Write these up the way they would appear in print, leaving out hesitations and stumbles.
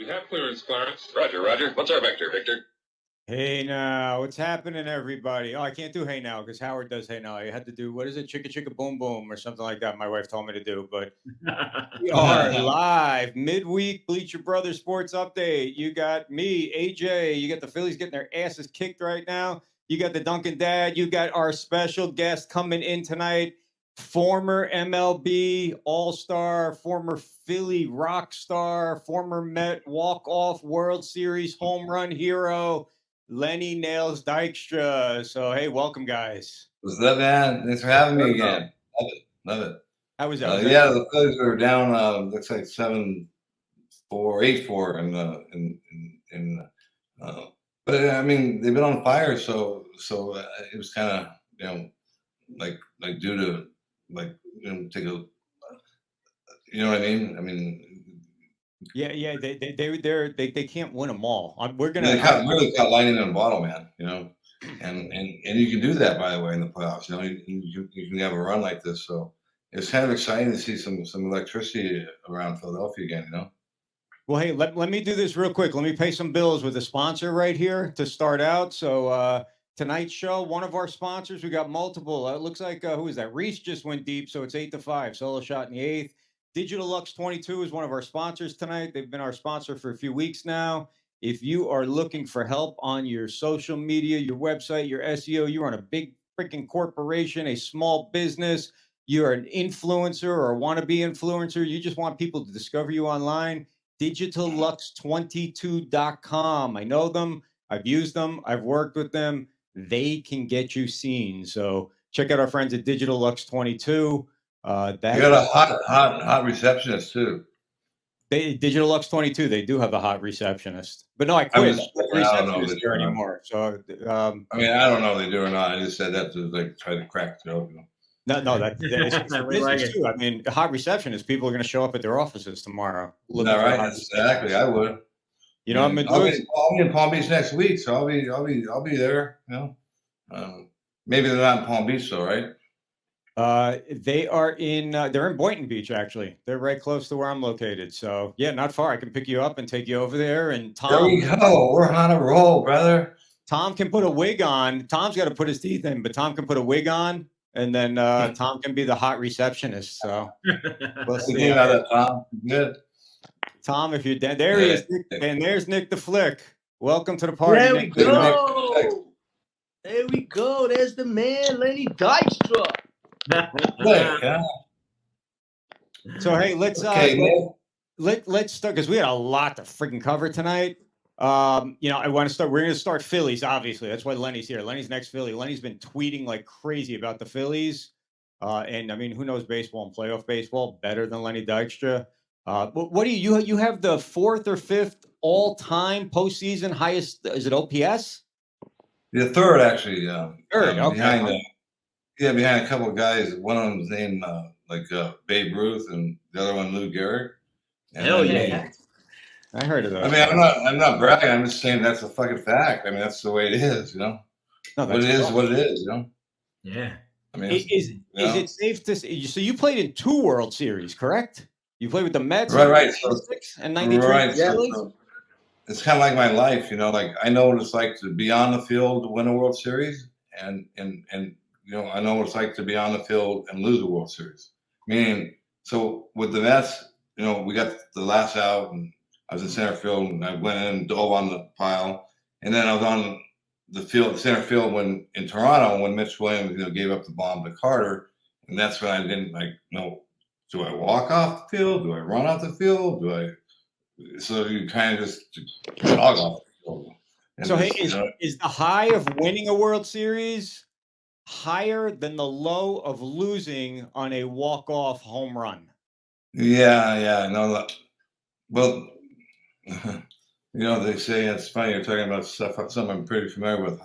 We have clearance, Clarence. Roger, Roger. What's our vector, Victor? Hey now, what's happening, everybody? Oh, I can't do hey now because Howard does hey now. I had to do, what is it, chicka chicka boom boom or something like that. My wife told me to do, but we are live midweek Bleacher Brothers Sports Update. You got me, AJ. You got the Phillies getting their asses kicked right now. You got the Duncan Dad. You got our special guest coming in tonight, former MLB All-Star, former Philly rock star, former Met walk-off World Series home run hero, Lenny Nails Dykstra. So, hey, welcome, guys. What's up, man? Thanks for having me again. Love it. Love it. How was that? Yeah, the Phillies were down. Looks like 7-4, 8-4, but I mean they've been on fire. So it was kind of like due to take a you know what I mean? I mean. Yeah, they can't win them all. We're gonna really caught lightning in a bottle, man. And you can do that, by the way, in the playoffs. You can have a run like this. So it's kind of exciting to see some electricity around Philadelphia again. Well, hey, let me do this real quick. Let me pay some bills with a sponsor right here to start out. So tonight's show, one of our sponsors, we got multiple. It looks like who is that? Reese just went deep, so it's 8-5. Solo shot in the 8th. Digital Lux 22 is one of our sponsors tonight. They've been our sponsor for a few weeks now. If you are looking for help on your social media, your website, your SEO, you run a big freaking corporation, a small business, you're an influencer or a wannabe influencer, you just want people to discover you online, digitallux22.com. I know them. I've used them. I've worked with them. They can get you seen. So check out our friends at Digital Lux 22. You got a hot receptionist too. Digital Lux 22. They do have a hot receptionist, but no, I quit. I don't know if they do anymore. So I mean, I don't know if they do or not. I just said that to try to crack the joke. No, that's business too. I mean, hot receptionists, people are going to show up at their offices tomorrow. All right, exactly. I would. I'll be in Palm Beach next week, so I'll be there. Maybe they're not in Palm Beach, though, right? They are in. They're in Boynton Beach, actually. They're right close to where I'm located. So yeah, not far. I can pick you up and take you over there. And Tom, there we go. We're on a roll, brother. Tom can put a wig on. Tom's got to put his teeth in, but Tom can put a wig on, and then Tom can be the hot receptionist. So we'll see about that, Tom. Good. Tom, if you're dead, there he is. And there's Nick the Flick. Welcome to the party. There we go. There we go. There's the man, Lenny Dykstra. So hey, let's start because we had a lot to freaking cover tonight. I want to start. We're going to start Phillies, obviously. That's why Lenny's here. Lenny's next Philly. Lenny's been tweeting like crazy about the Phillies, and I mean, who knows baseball and playoff baseball better than Lenny Dykstra? What do you have the 4th or 5th all-time postseason highest? Is it OPS? The 3rd, actually. Third, okay. Behind a couple of guys. One of them's named Babe Ruth, and the other one Lou Gehrig. Hell yeah! I heard of that. I mean, I'm not bragging. I'm just saying that's a fucking fact. I mean, that's the way it is. No, what it is, what it is. Yeah. I mean, is it safe to say? So you played in 2 World Series, correct? You played with the Mets, right? And 93. Right. So it's kind of like my life, Like I know what it's like to be on the field to win a World Series, and I know what it's like to be on the field and lose a World Series. Meaning, so with the Mets, we got the last out, and I was in center field, and I went in and dove on the pile, and then I was on the center field when in Toronto when Mitch Williams gave up the bomb to Carter, and that's when I didn't know. Do I walk off the field? Do I run off the field? So you kind of just jog off the field. So hey, is the high of winning a World Series higher than the low of losing on a walk-off home run? Yeah. No, well, they say it's funny you're talking about something I'm pretty familiar with,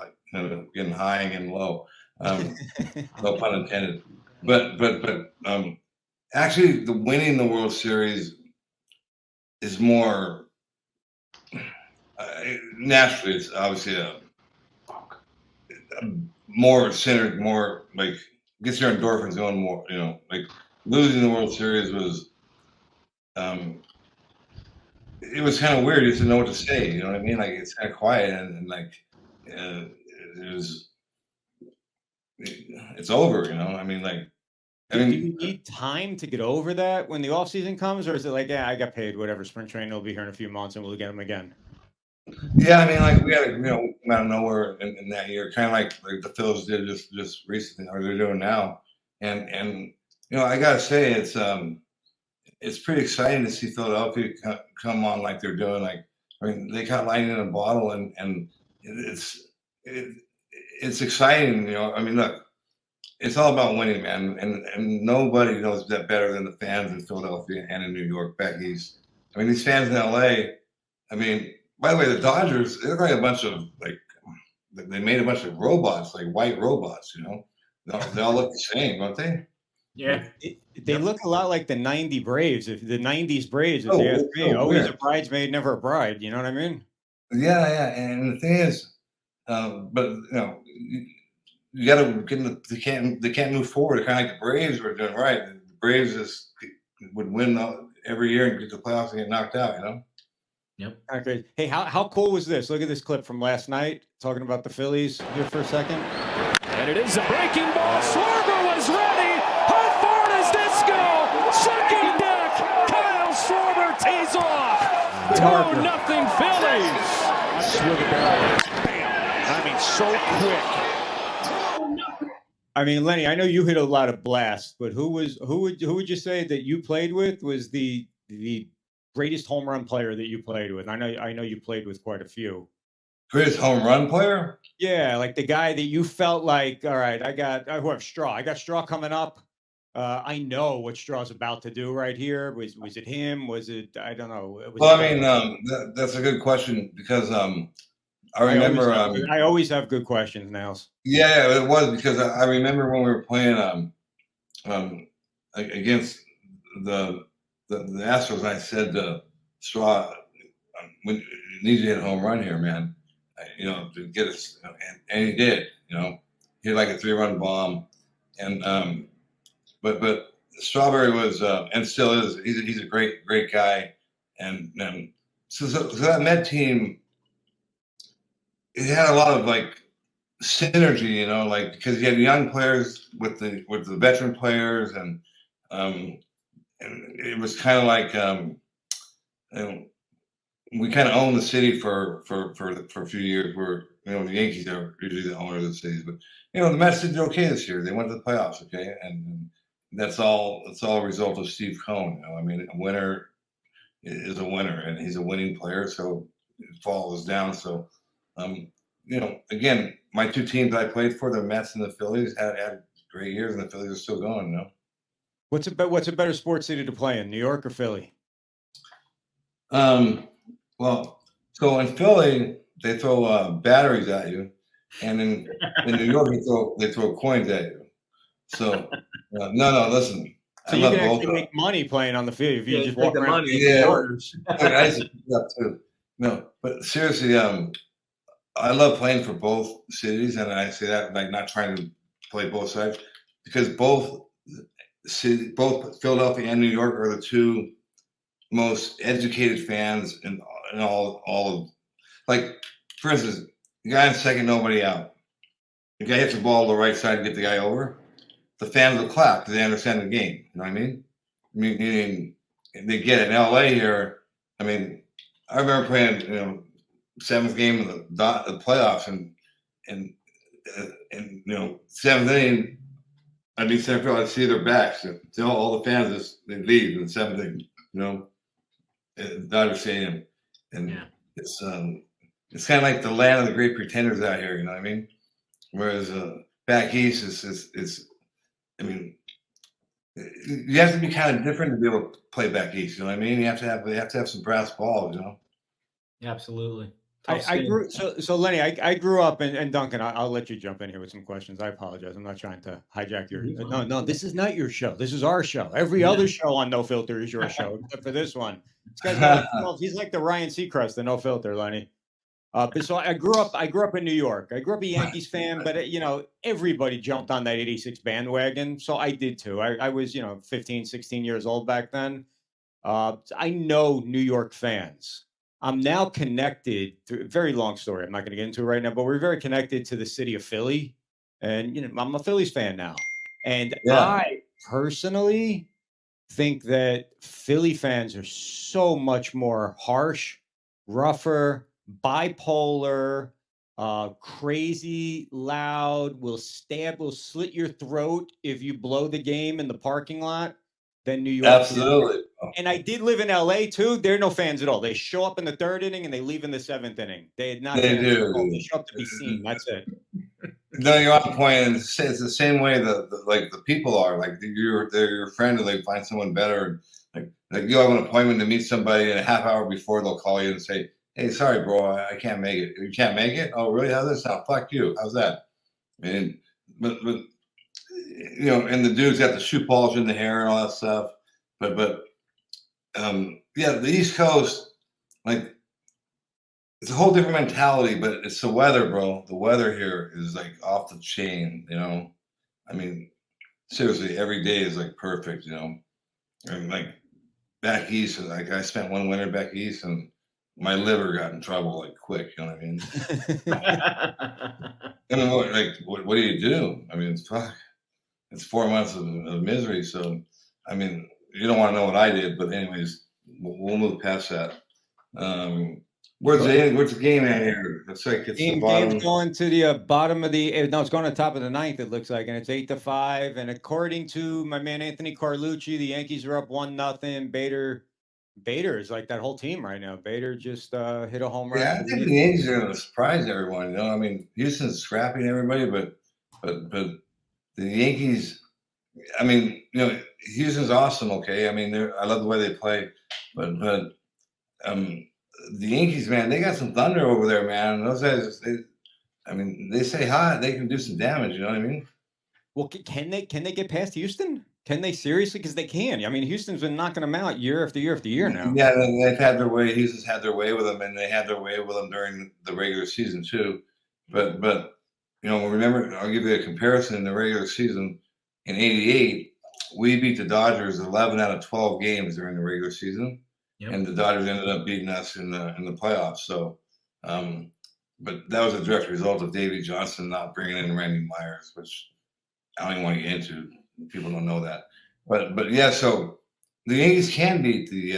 getting high and getting low. No pun intended. But actually, the winning the World Series is more naturally. It's obviously a more centered, more like gets your endorphins going more. Like losing the World Series was it was kind of weird. You just didn't know what to say. You know what I mean? Like it's kind of quiet and like it was. It's over. You know. I mean, like. I Do mean, you need time to get over that when the off season comes, or is it like, yeah, I got paid, whatever, spring training will be here in a few months and we'll get them again? yeah, I mean, like we had, out of nowhere in that year, kind of like the Phillies did just recently, or they're doing now, and I gotta say it's pretty exciting to see Philadelphia come on like they're doing. Like, I mean, they got lightning in a bottle, and it's it, it's exciting. I mean, look, it's all about winning, man, and nobody knows that better than the fans in Philadelphia and in New York, back east. I mean, these fans in LA. I mean, by the way, the Dodgers, they're like a bunch of they made a bunch of robots, like white robots, They all look the same, don't they? Yeah. They look a lot like the 90 Braves, if the 90s Braves, if Oh, you ask it's me. so Always weird. a bridesmaid, never a bride. You know what I mean? Yeah, yeah. And the thing is, but you got to get they can't move forward. Kind of like the Braves were doing, right? The Braves would win every year and get to the playoffs and get knocked out. Yep. Okay. Hey, how cool was this? Look at this clip from last night, talking about the Phillies here for a second. And it is a breaking ball. Schwarber was ready. How far does this go? Second deck. Kyle Schwarber tees off. Harper. 2-0 Phillies. Bam. I mean, so quick. I mean, Lenny, I know you hit a lot of blasts, but who would you say that you played with was the greatest home run player that you played with? I know you played with quite a few. Greatest home run player? Yeah, like the guy that you felt like, all right, I got Straw. I got Straw coming up. I know what Straw's about to do right here. Was it him? Was it, I don't know. Well, I mean, that's a good question because I remember. I always have good questions, Nels. Yeah, it was because I remember when we were playing against the Astros, and I said to Straw, "We need to hit a home run here, man. To get us." And he did. He had like a 3-run bomb, and but Strawberry was and still is. He's a great guy, and so that Met team, it had a lot of like synergy, like because you had young players with the veteran players, and it was kind of like we kind of owned the city for a few years. Where the Yankees are usually the owner of the cities, but the Mets did okay this year. They went to the playoffs, okay, and that's all. It's all a result of Steve Cohen. I mean, a winner is a winner, and he's a winning player, so it falls down. So, again, my two teams I played for, the Mets and the Phillies, had great years, and the Phillies are still going. What's a better sports city to play in, New York or Philly? Well, so in Philly, they throw batteries at you, and in New York, they throw coins at you. So, no, listen. So you can actually make money playing on the field if you just walk around. Yeah, I used to do that too. No, but seriously, I love playing for both cities, and I say that like not trying to play both sides, because both Philadelphia and New York are the two most educated fans in all of, like, for instance, the guy in second, nobody out. The guy hits the ball to the right side to get the guy over. The fans will clap because they understand the game. You know what I mean? Meaning they get it. In LA here, I mean, I remember playing, seventh game of the playoffs, and seventh inning, I'd be center field, I'd see their backs. So all the fans they leave in the seventh inning, at Dodger Stadium, and it's kind of like the land of the great pretenders out here. You know what I mean? Whereas back east, it's I mean, you have to be kind of different to be able to play back east. You know what I mean? You have to have some brass balls. Absolutely. I grew so Lenny, I grew up and Duncan, I'll let you jump in here with some questions. I apologize. I'm not trying to hijack your no, this is not your show. This is our show. Every other show on No Filter is your show, except for this one. This guy's he's like the Ryan Seacrest, the No Filter, Lenny. But so I grew up in New York. I grew up a Yankees fan, but everybody jumped on that 86 bandwagon. So I did too. I was 15, 16 years old back then. I know New York fans. I'm now connected through very long story. I'm not going to get into it right now, but we're very connected to the city of Philly. And, I'm a Phillies fan now. And Yeah, I personally think that Philly fans are so much more harsh, rougher, bipolar, crazy, loud, will slit your throat if you blow the game in the parking lot than New York is. absolutely. And I did live in LA too. They're no fans at all. They show up in the third inning and they leave in the seventh inning. They're not They fans at all. do. They show up to be seen. That's it. No, you're on point. And it's the same way like the people are. Like they're your friend, and they find someone better. Like you have an appointment to meet somebody, and a half hour before they'll call you and say, "Hey, sorry, bro, I can't make it." You can't make it? Oh, really? How's that sound? Fuck you. How's that? And but and the dude's got the shoe polish in the hair and all that stuff. But yeah, the East Coast, like it's a whole different mentality, but it's the weather, bro. The weather here is like off the chain, I mean, seriously, every day is like perfect, And like back east, like I spent one winter back east and my liver got in trouble like quick, you know what I mean? I mean, what do you do? I mean, fuck. It's 4 months of misery. So, I mean, you don't want to know what I did, but anyways, we'll move past that. Where's the game at here? Looks like it's the bottom. Game's going to the bottom of the. No, it's going to the top of the ninth. It looks like, and it's 8-5. And according to my man Anthony Carlucci, the Yankees are up 1-0. Bader is like that whole team right now. Bader just hit a home run. Yeah, I think the Yankees are going to surprise everyone. I mean, Houston's scrapping everybody, but the Yankees. I mean, Houston's awesome. Okay, I mean, I love the way they play, but the Yankees, man, they got some thunder over there, man. Those guys, they say hot, they can do some damage. You know what I mean? Well, can they get past Houston? Can they seriously? Because they can. I mean, Houston's been knocking them out year after year after year now. Yeah, they've had their way. Houston's had their way with them, and they had their way with them during the regular season too. But remember, I'll give you a comparison. In the regular season, in '88, we beat the Dodgers 11 out of 12 games during the regular season. Yep. And the Dodgers ended up beating us in the playoffs. So, but that was a direct result of Davey Johnson not bringing in Randy Myers, which I don't even want to get into. People don't know that, but yeah. So the Yankees can beat the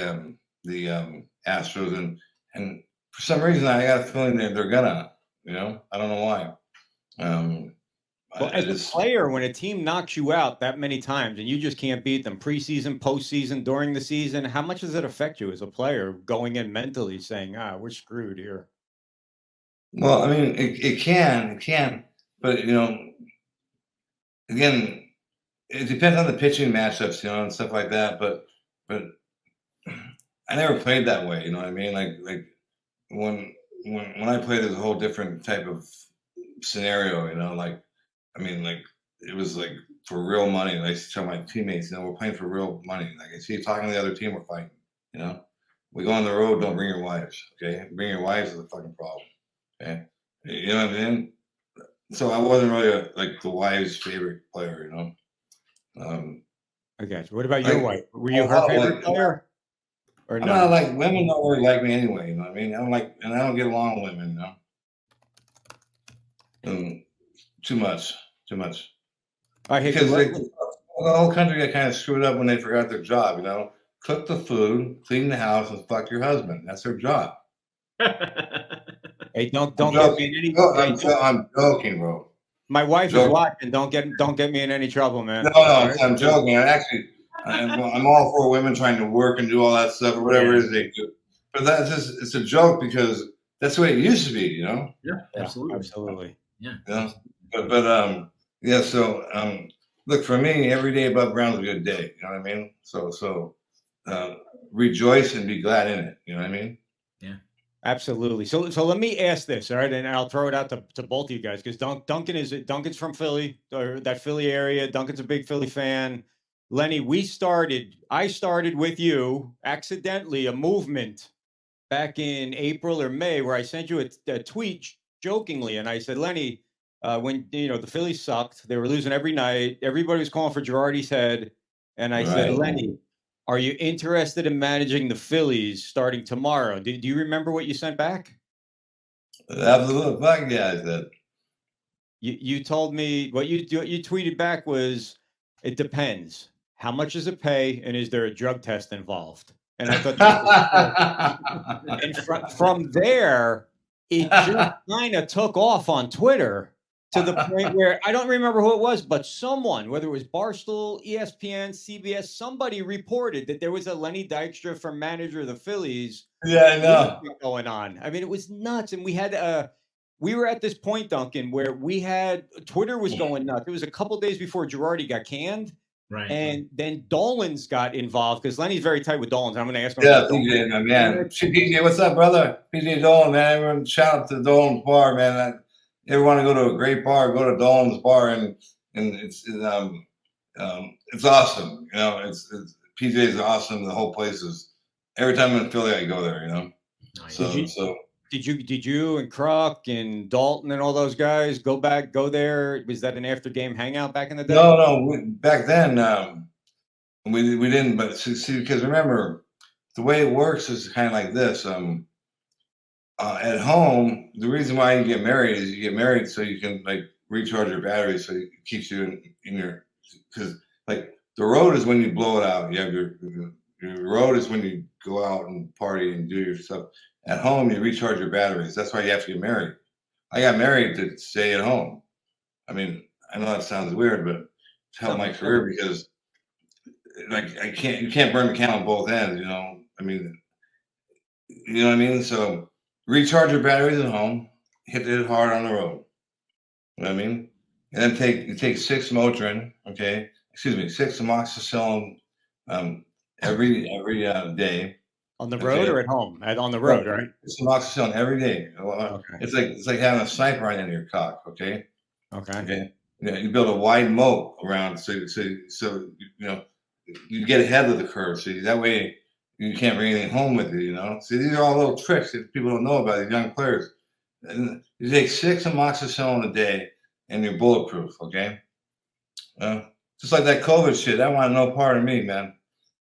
Astros, and for some reason I got a feeling that they're gonna. I don't know why. Well, as a player, when a team knocks you out that many times and you just can't beat them preseason, postseason, during the season, how much does it affect you as a player going in mentally saying, we're screwed here? Well, I mean, it can, but again, it depends on the pitching matchups, and stuff like that. But I never played that way. You know what I mean? Like when I played, there's a whole different type of scenario. It was like for real money. And I used to tell my teammates, we're playing for real money. Like I see you talking to the other team, we're fighting. We go on the road, don't bring your wives. Okay, bring your wives is a fucking problem. Okay, you know what I mean? So I wasn't really like the wives' favorite player. I got you. What about your wife? Were you her favorite player? Or no? I'm not like women don't really like me anyway. You know what I mean? And I don't get along with women. Too much. Because the whole country got kind of screwed up when they forgot their job. Cook the food, clean the house, and fuck your husband. That's their job. Hey, don't get me in any. I'm joking, bro. My wife is watching. Don't get me in any trouble, man. No, I'm joking. I'm all for women trying to work and do all that stuff or whatever it is they do. But it's a joke because that's the way it used to be, Yeah, absolutely. Yeah. But yeah. So look, for me, every day above ground is a good day. You know what I mean? So rejoice and be glad in it. You know what I mean? Yeah. Absolutely. So let me ask this, all right, and I'll throw it out to both of you guys because Duncan's from Philly or that Philly area. Duncan's a big Philly fan. Lenny, I started with you accidentally a movement back in April or May where I sent you a tweet jokingly, and I said, Lenny, when the Phillies sucked, they were losing every night. Everybody was calling for Girardi's head, and I said, Lenny, Are you interested in managing the Phillies starting tomorrow? Do you remember what you sent back? Absolute fuck yeah, I said. You told me what you tweeted back was, it depends. How much does it pay, and is there a drug test involved? And I thought that was and from there, it just kind of took off on Twitter to the point where I don't remember who it was, but someone, whether it was Barstool, ESPN, CBS, somebody reported that there was a Lenny Dykstra for manager of the Phillies. Yeah, I know. Going on. I mean, it was nuts, and we were at this point, Duncan, where Twitter was going nuts. It was a couple days before Girardi got canned. Right. And then Dolan's got involved because Lenny's very tight with Dolan. I'm going to ask him. Yeah, PJ, my man. PJ, what's up, brother? PJ Dolan, man. Everyone, shout out to Dolan's bar, man. You ever want to go to a great bar? Go to Dolan's bar, and it's awesome. You know, it's PJ's awesome. The whole place is. Every time I'm in Philly, I go there. You know. Nice. Did you and Kruk and Dalton and all those guys go there? Was that an after game hangout back in the day? No. Back then, we didn't. But see, because remember, the way it works is kind of like this. At home, the reason why you get married is you get married so you can like recharge your battery, so it keeps you in your. Because like the road is when you blow it out. You have your road is when you go out and party and do your stuff. At home, you recharge your batteries. That's why you have to get married. I got married to stay at home. I mean, I know that sounds weird, but it's helped my career because, like, you can't burn the candle on both ends. You know, I mean, you know what I mean. So recharge your batteries at home, hit it hard on the road. You know what I mean, and then take 6 Motrin, 6 amoxicillin, every day. On the road or at home? On the road, right? It's amoxicillin every day. Okay. It's like having a sniper on the end of your cock. Okay. Okay. Yeah, you build a wide moat around so you know you get ahead of the curve. So that way you can't bring anything home with you. You know. See, these are all little tricks that people don't know about, these young players. And you take 6 amoxicillin a day, and you're bulletproof. Okay. Just like that COVID shit. I want no part of me, man.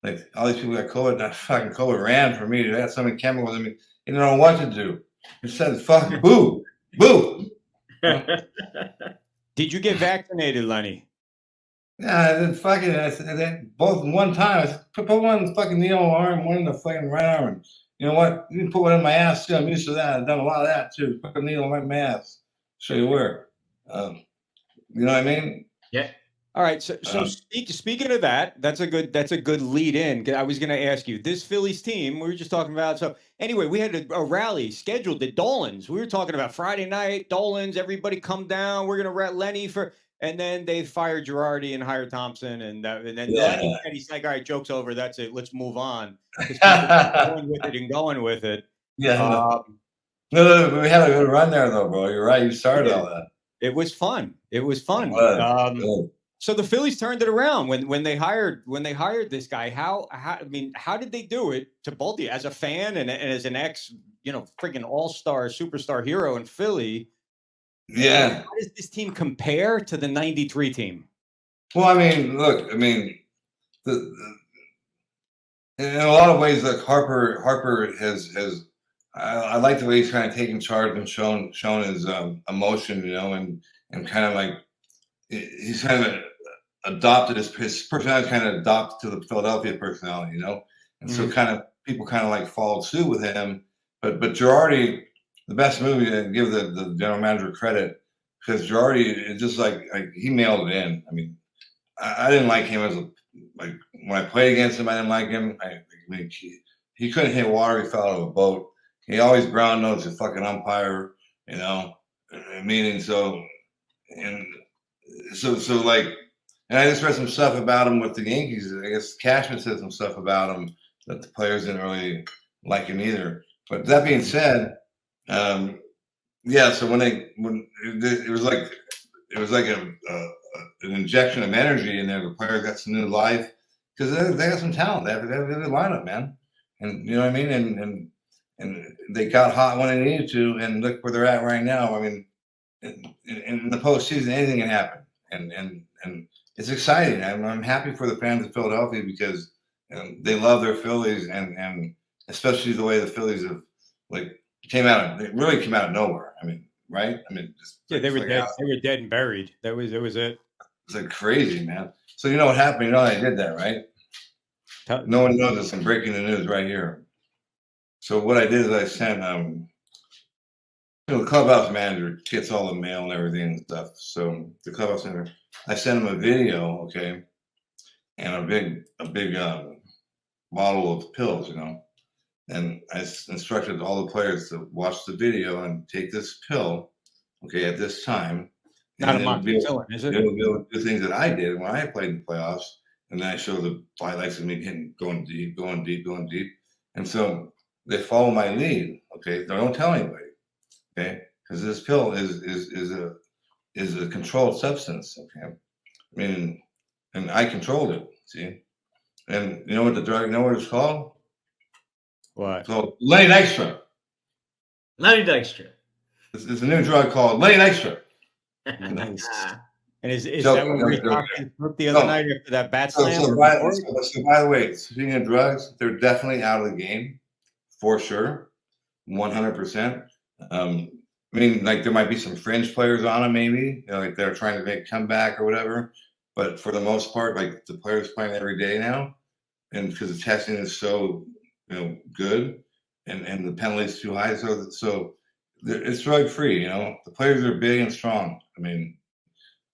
Like all these people got COVID, that fucking COVID ran for me. They had so many chemicals in me. You don't know what to do. It said, "Fuck, boo." Did you get vaccinated, Lenny? Yeah, I did fucking. I said both in one time. I said, put one in the fucking knee arm, one in the fucking right arm. And you know what? You can put one in my ass too. I'm used to that. I've done a lot of that too. Put a needle in my ass. Show you where. You know what I mean? Yeah. All right. So speaking of that, that's a good lead in. I was going to ask you, this Phillies team, we were just talking about. So anyway, we had a rally scheduled at Dolan's. We were talking about Friday night, Dolan's, everybody come down. We're going to rat Lenny and then they fired Girardi and hired Thompson. And then Lenny said, he's like, all right, joke's over. That's it. Let's move on. Going with it. Yeah. No, we had a good run there though, bro. You're right. You started all that. It was fun. So the Phillies turned it around when they hired this guy. How did they do it to both of you as a fan and as an ex, freaking all-star superstar hero in Philly? Yeah. How does this team compare to the '93 team? Well, I mean, look, in a lot of ways, like Harper has I like the way he's kind of taken charge and shown his emotion, and kind of like he's kind of adopted his personality, kind of adopted to the Philadelphia personality, and so kind of people kind of like followed suit with him. But Girardi, the best movie, to give the general manager credit, because Girardi is just like he nailed it in. I mean, I didn't like him when I played against him. I didn't like him. I mean, he couldn't hit water. He fell out of a boat. He always brown nosed a fucking umpire, meaning so like. And I just read some stuff about him with the Yankees. I guess Cashman said some stuff about him that the players didn't really like him either. But that being said, so when it was like an injection of energy in there. The players got some new life because they got some talent. They have a good lineup, man. And you know what I mean. And they got hot when they needed to. And look where they're at right now. I mean, in the postseason, anything can happen. And it's exciting. I'm happy for the fans of Philadelphia because and they love their Phillies, and especially the way the Phillies have they really came out of nowhere. I mean, right? I mean, just they were dead. They were dead and buried. That was it. It's like crazy, man. So you know what happened? You know I did that, right? No one knows this. I'm breaking the news right here. So what I did is I sent the clubhouse manager gets all the mail and everything and stuff. So the clubhouse manager, I sent him a video, okay, and a big bottle of pills, you know. And I instructed all the players to watch the video and take this pill, okay, at this time. Not a amoxicillin, is it? It'll be able to do things that I did when I played in the playoffs. And then I show the highlights of me going deep. And so they follow my lead, okay? They don't tell anybody, okay? Because this pill is a controlled substance, okay? I mean, and I controlled it, see? And you know what the drug, you know what it's called? What? So Lenny Dykstra. Lenny Dykstra. It's a new drug called Lenny Dykstra. Nice. And is that what we talked the other night after that bat slam? So by the way, speaking of drugs, they're definitely out of the game for sure, 100%. I mean, like there might be some fringe players on them, maybe, you know, like they're trying to make a comeback or whatever. But for the most part, like the players playing every day now, and because the testing is so good, and the penalties too high, so it's drug free. You know, the players are big and strong. I mean,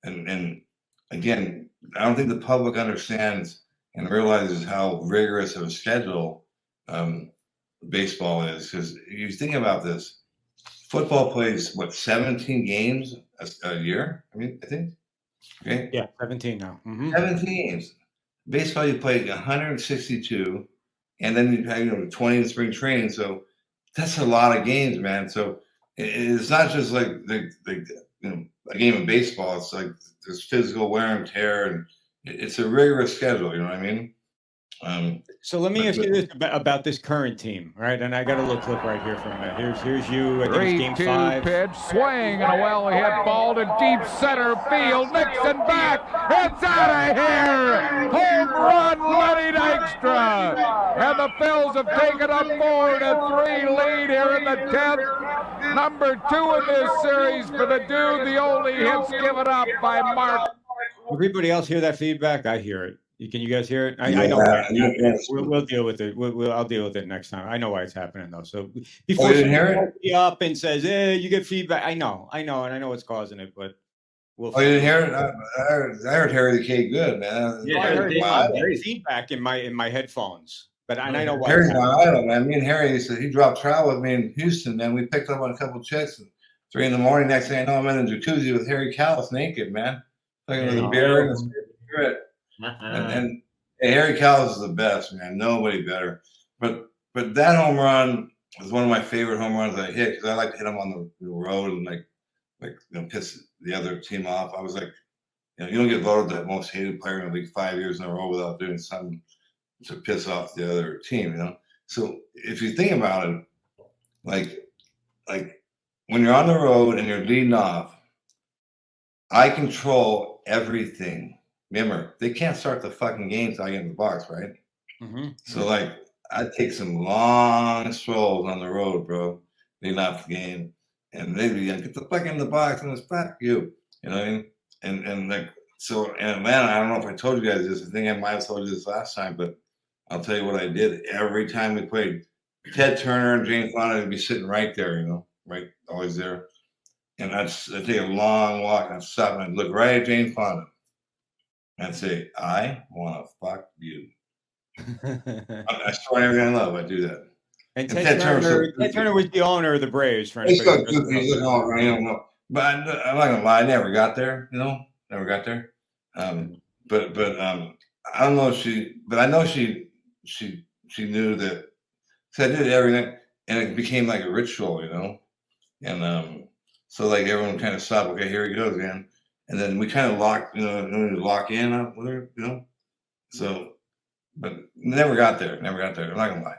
and again, I don't think the public understands and realizes how rigorous of a schedule baseball is. Because you think about this, football plays 17 games a year. I mean, I think. Okay. Yeah, 17 now. 17 games. Baseball, you play 162, and then you have 20 in spring training. So that's a lot of games, man. So it's not just like a game of baseball. It's like there's physical wear and tear, and it's a rigorous schedule. You know what I mean? So let me ask you this about this current team, right? And I got a little clip right here from it. Here's you. I think it's game 5. Pitch, swing, and a well-hit ball to deep center field. Nixon back. It's out of here. Home run, Lenny Dykstra. And the Phils have taken a 4-3 lead here in the 10th. Number 2 in this series for the dude. The only hits given up by Mark. Everybody else hear that feedback? I hear it. Can you guys hear it? I know. We'll deal with it. I'll deal with it next time. I know why it's happening though. So before you didn't hear it? Up and says, "Hey, you get feedback." I know, and I know what's causing it, but you didn't hear it? I heard Harry the K good, man. Yeah, I heard feedback in my headphones, but I know why. Harry's my idol, man. Me and Harry, he dropped trial with me in Houston, man. We picked up on a couple chicks. And 3 in the morning. Next thing I know, I'm in a jacuzzi with Harry Callis naked, man. Like with a beer and a cigarette. And Harry Callis is the best, man. Nobody better. But that home run was one of my favorite home runs I hit because I like to hit them on the road and piss the other team off. I was like, you don't get voted the most hated player in the league 5 years in a row without doing something to piss off the other team, you know. So if you think about it, like when you're on the road and you're leading off, I control everything. Remember, they can't start the fucking game until I get in the box, right? So I take some long strolls on the road, bro, leading off the game, and they'd be like, "Get the fuck in the box and it's back you." You know what I mean? And so in Atlanta, I don't know if I told you guys this. I think I might have told you this last time, but I'll tell you what I did every time we played. Ted Turner and James Fonda would be sitting right there, right, always there. And I'd take a long walk and I'd stop and I'd look right at James Fonda. And say, "I want to fuck you." I swear everything I love, I do that. And Ted Turner was the owner of the Braves. He's so goofy. He's all right, you know. But I'm not gonna lie, I never got there. Never got there. But I don't know if she. But I know she knew that. So I did everything, and it became like a ritual, And so like everyone kind of stopped. Okay, here he goes again. And then we kind of lock in with her, So, but never got there. I'm not gonna lie.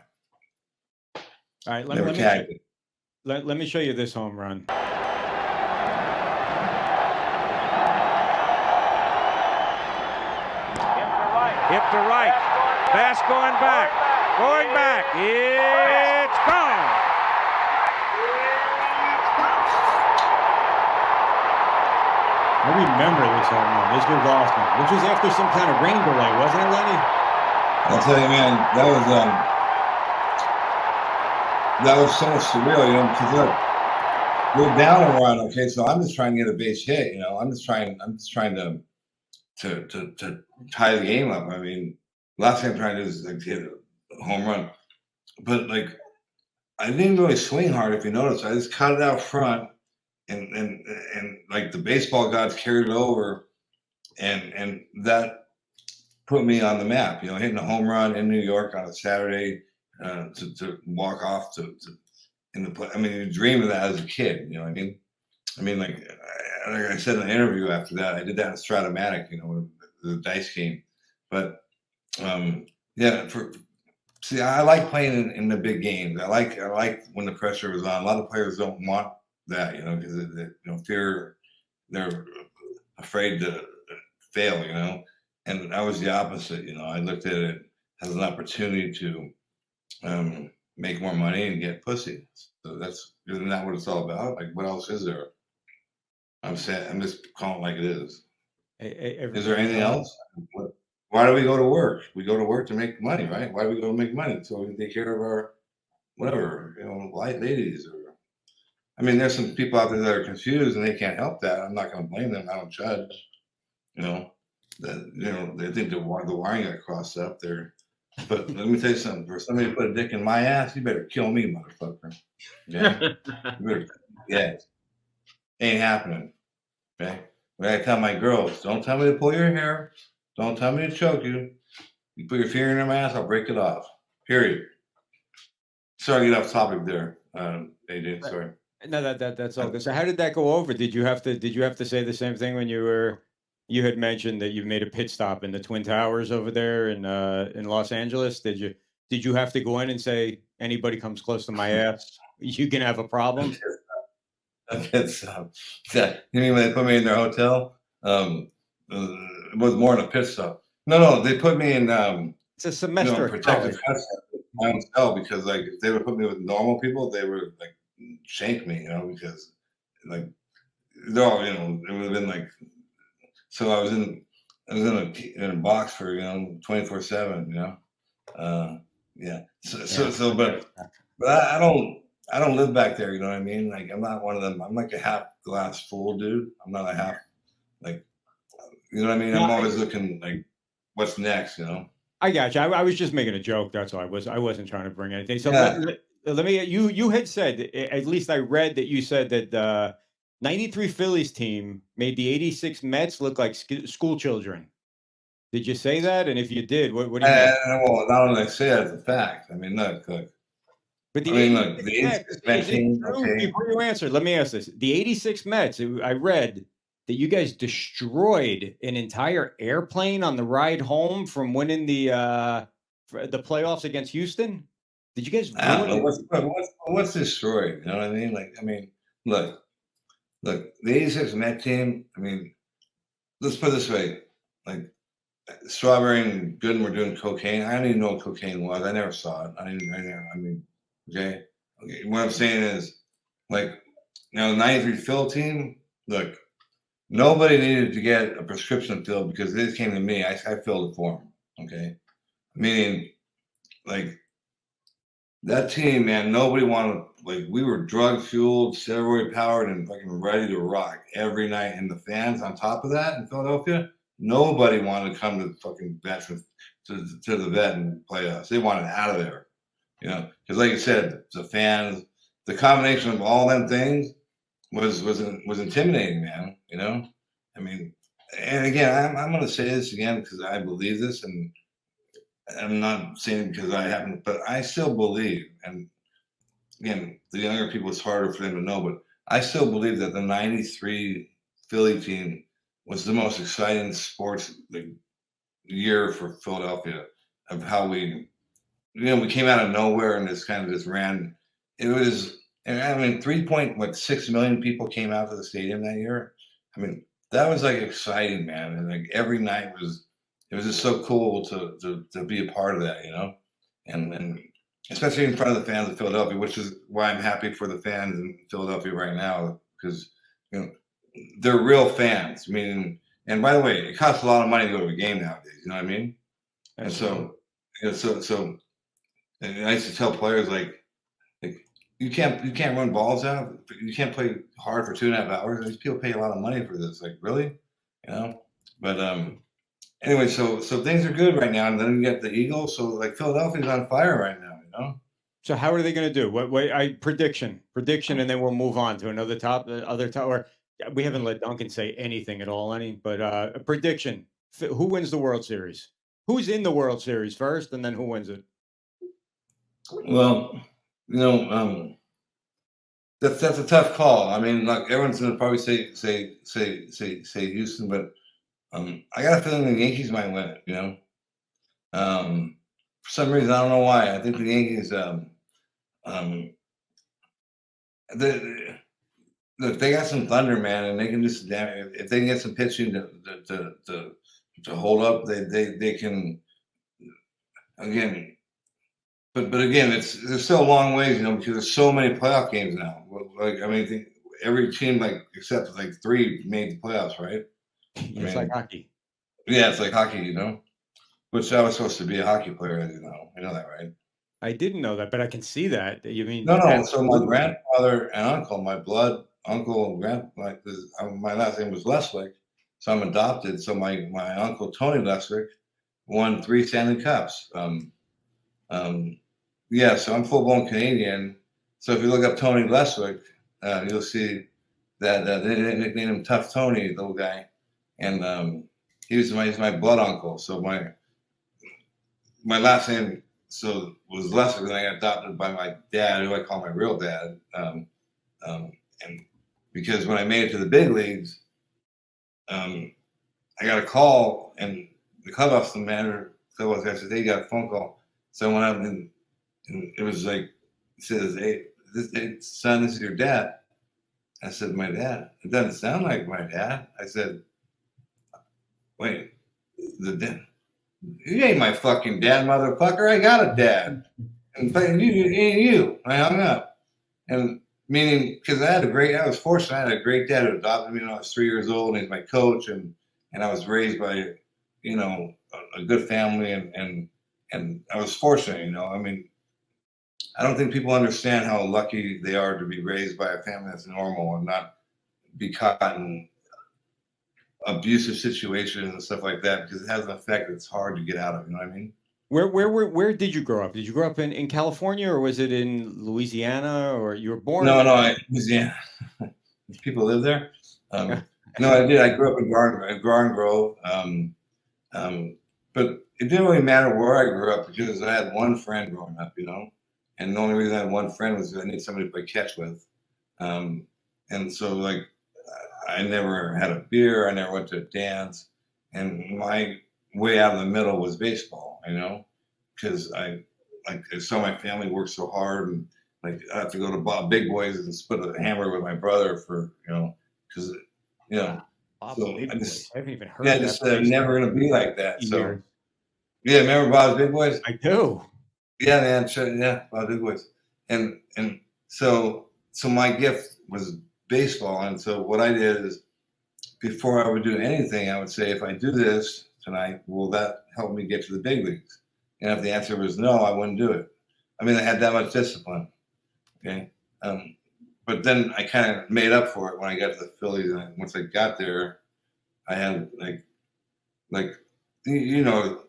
All right, let me show you this home run. Hit to right. Pass going back. Going back. It's gone. I remember this home run. This was awesome. Which was after some kind of rain delay, wasn't it, Lenny? I'll tell you, man, that was so surreal, you know, because look, we're down a run, okay, so I'm just trying to get a base hit, you know. I'm just trying to tie the game up. I mean, last thing I'm trying to do is like hit a home run. But like I didn't really swing hard if you notice. I just cut it out front and like the baseball gods carried it over and that put me on the map, you know, hitting a home run in New York on a Saturday to walk off to in the play. I mean, you dream of that as a kid, you know what I mean? I mean, like I said in an interview after that, I did that in Stratomatic, you know, the dice game. But yeah, see, I like playing in the big games. I like when the pressure was on. A lot of players don't want that, you know, because you know, they're afraid to fail, you know. And I was the opposite, you know. I looked at it as an opportunity to make more money and get pussy. So isn't that what it's all about? Like, what else is there? I'm just calling it like it is. Is there anything else? Why do we go to work? We go to work to make money, right? Why do we go to make money? So we can take care of our whatever, you know, light ladies. Or I mean, there's some people out there that are confused and they can't help that. I'm not going to blame them. I don't judge. You know, that you know they think the wiring got crossed up there. But let me tell you something. For somebody to put a dick in my ass, you better kill me, motherfucker. Yeah, yeah, ain't happening. Okay, but I tell my girls, don't tell me to pull your hair. Don't tell me to choke you. You put your finger in my ass, I'll break it off. Period. Sorry to get off topic there, AJ. Sorry. No, that's all good. So how did that go over? Did you have to say the same thing when you had mentioned that you made a pit stop in the Twin Towers over there in Los Angeles? Did you have to go in and say, anybody comes close to my ass, you can have a problem? It's you mean when they put me in their hotel? It was more than a pit stop. No, they put me in It's a semester of protective college. custody my own cell because like if they would put me with normal people, they would like shank me, you know, because like they're all, you know, it would have been like so I was in a box for, you know, 24/7, you know. Yeah. So but I don't live back there, you know what I mean? Like I'm not one of them. I'm like a half glass full dude. I'm not a half like you know what I mean? I'm always looking like what's next, you know. I got you. I was just making a joke. That's all. I wasn't trying to bring anything. So Yeah. let me. You had said, at least I read that you said that 93 Phillies team made the 86 Mets look like school children. Did you say that? And if you did, what do you mean? Well, not only I say that, it's a fact. I mean, look. But the I mean, look, 86 the Mets, 86 Met is it team, true? okay. Before you answer, let me ask this. The 86 Mets, I read that you guys destroyed an entire airplane on the ride home from winning the playoffs against Houston. Did you guys I don't ruin know what's destroyed. You know what I mean? Like, I mean, look, the 86 Met team. I mean, let's put it this way: like, Strawberry and Gooden were doing cocaine. I didn't even know what cocaine was. I never saw it. I mean, okay. What I'm saying is, like, you know, the '93 Phil team. Look, nobody needed to get a prescription filled because they just came to me. I filled it for them. Okay, meaning, like. That team, man, nobody wanted, like, we were drug fueled, steroid powered, and fucking ready to rock every night. And the fans on top of that in Philadelphia, nobody wanted to come to the fucking veterans to the vet and play us. They wanted out of there, you know, because like you said, the fans, the combination of all them things was intimidating, man. You know, I mean, and again, I'm going to say this again because I believe this, and I'm not saying because I happen, but I still believe, and again, the younger people, it's harder for them to know, but I still believe that the '93 Philly team was the most exciting sports year for Philadelphia of how we, you know, we came out of nowhere and just kind of just ran. It was, and I mean, 3.6 million people came out to the stadium that year. I mean, that was like exciting, man. And like every night was it was just so cool to be a part of that, you know, and especially in front of the fans of Philadelphia, which is why I'm happy for the fans in Philadelphia right now, because you know they're real fans. Meaning, and by the way, it costs a lot of money to go to a game nowadays. You know what I mean? And so, you know, so and I used to tell players like you can't run balls out. You can't play hard for 2.5 hours. These people pay a lot of money for this. Like really, you know? But anyway, so things are good right now, and then you get the Eagles. So like Philadelphia's on fire right now, you know. So how are they going to do? Prediction, and then we'll move on to another other top. Or we haven't let Duncan say anything at all, but a prediction: who wins the World Series? Who's in the World Series first, and then who wins it? Well, you know, that's a tough call. I mean, like everyone's gonna probably say Houston, but I got a feeling the Yankees might win it. You know, for some reason I don't know why. I think the Yankees. They got some thunder, man, and they can just if they can get some pitching to hold up, they can again. But again, there's still a long ways, you know, because there's so many playoff games now. Like I mean, every team except 3 made the playoffs, right? It's like hockey. Yeah, it's like hockey, you know. Which I was supposed to be a hockey player, as you know. You know that, right? I didn't know that, but I can see that. You mean no? So my grandfather and uncle, my blood uncle and my last name was Leslick, so I'm adopted. So my uncle Tony Leslick won 3 Stanley Cups. Yeah, so I'm full-blown Canadian. So if you look up Tony Leslick, you'll see that they nicknamed him Tough Tony, little guy, and he's my blood uncle. So my last name was Leslick, and I got adopted by my dad, who I call my real dad. And because when I made it to the big leagues, I got a call, and the clubhouse manager guy said, "Hey, you got a phone call." So I went out and it was like, it says, "Hey, son, this is your dad." I said, "My dad?" It doesn't sound like my dad. I said, "Wait, the dad? You ain't my fucking dad, motherfucker. I got a dad." And you. I hung up. And meaning, because I was fortunate. I had a great dad who adopted me when I was 3 years old, and he's my coach, and I was raised by, you know, a good family, and I was fortunate, you know. I mean, I don't think people understand how lucky they are to be raised by a family that's normal and not be caught in abusive situations and stuff like that, because it has an effect that's hard to get out of. You know what I mean? Where did you grow up? Did you grow up in California, or was it in Louisiana, or you were born? No, Louisiana. People live there. No, I did. I grew up in Garden Grove. But it didn't really matter where I grew up, because I had one friend growing up, you know. And the only reason I had one friend was I needed somebody to play catch with. And so, like, I never had a beer. I never went to a dance. And my way out of the middle was baseball, you know, because I saw my family work so hard, and like I have to go to Bob Big Boys and split a hamburger with my brother for, you know, because, you know, so I haven't even heard. Yeah, I'm never gonna be like that. So yeah, remember Bob's Big Boys? I do. Yeah, man. Sure, yeah, Bob's Big Boys. And so my gift was baseball, and so what I did is, before I would do anything, I would say, if I do this tonight, will that help me get to the big leagues? And if the answer was no, I wouldn't do it. I mean, I had that much discipline. Okay. But then I kind of made up for it when I got to the Phillies. And once I got there, I had like, you know,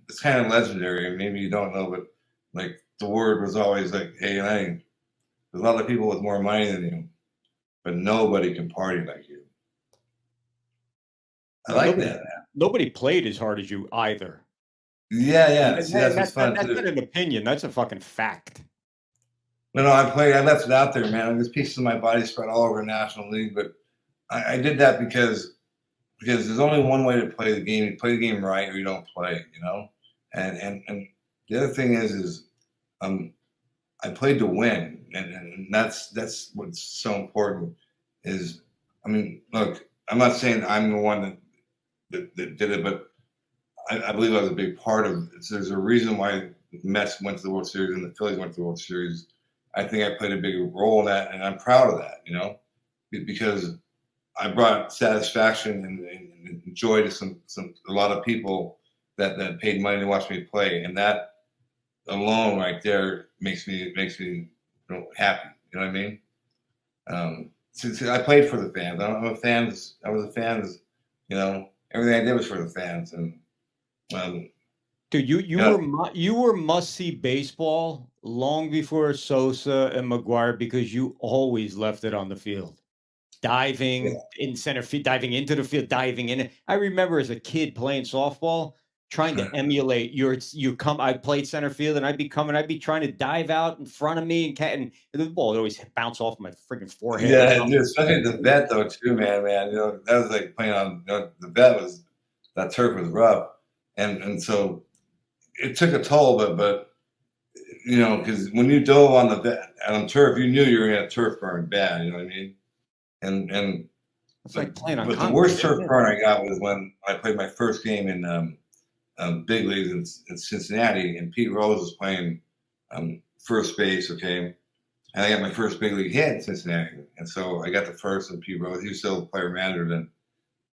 it's kind of legendary. Maybe you don't know, but like the word was always like, "Hey, Lenny, there's a lot of people with more money than you, but nobody can party like you." I like that. Nobody played as hard as you either. Yeah. See, that's fun. That's not an opinion. That's a fucking fact. No, I left it out there, man. There's pieces of my body spread all over the National League, but I did that because there's only one way to play the game. You play the game right, or you don't play, you know? And the other thing is I played to win, and that's what's so important is, I mean, look, I'm not saying I'm the one that did it, but I believe I was a big part of it. So there's a reason why the Mets went to the World Series and the Phillies went to the World Series. I think I played a big role in that, and I'm proud of that, because I brought satisfaction and joy to a lot of people that paid money to watch me play, and that alone right there makes me happy. You know what I mean? Since I played for the fans, I was a fan. Everything I did was for the fans, and dude, you were must see baseball long before Sosa and McGuire because you always left it on the field. Diving in center field, diving into the field, diving in. I remember as a kid playing softball, trying to emulate I played center field and I'd be trying to dive out in front of me and the ball would always bounce off my freaking forehead. Yeah, dude, especially the vet though too, man. That was like playing on the vet that turf was rough, and so it took a toll, but because when you dove on the vet on turf, you knew you were gonna turf burn bad. You know what I mean? And it's like playing on but the worst turf burn I got was when I played my first game in big leagues in Cincinnati, and Pete Rose was playing first base. Okay, and I got my first big league hit in Cincinnati, and so I got the first. And Pete Rose, he was still player manager then.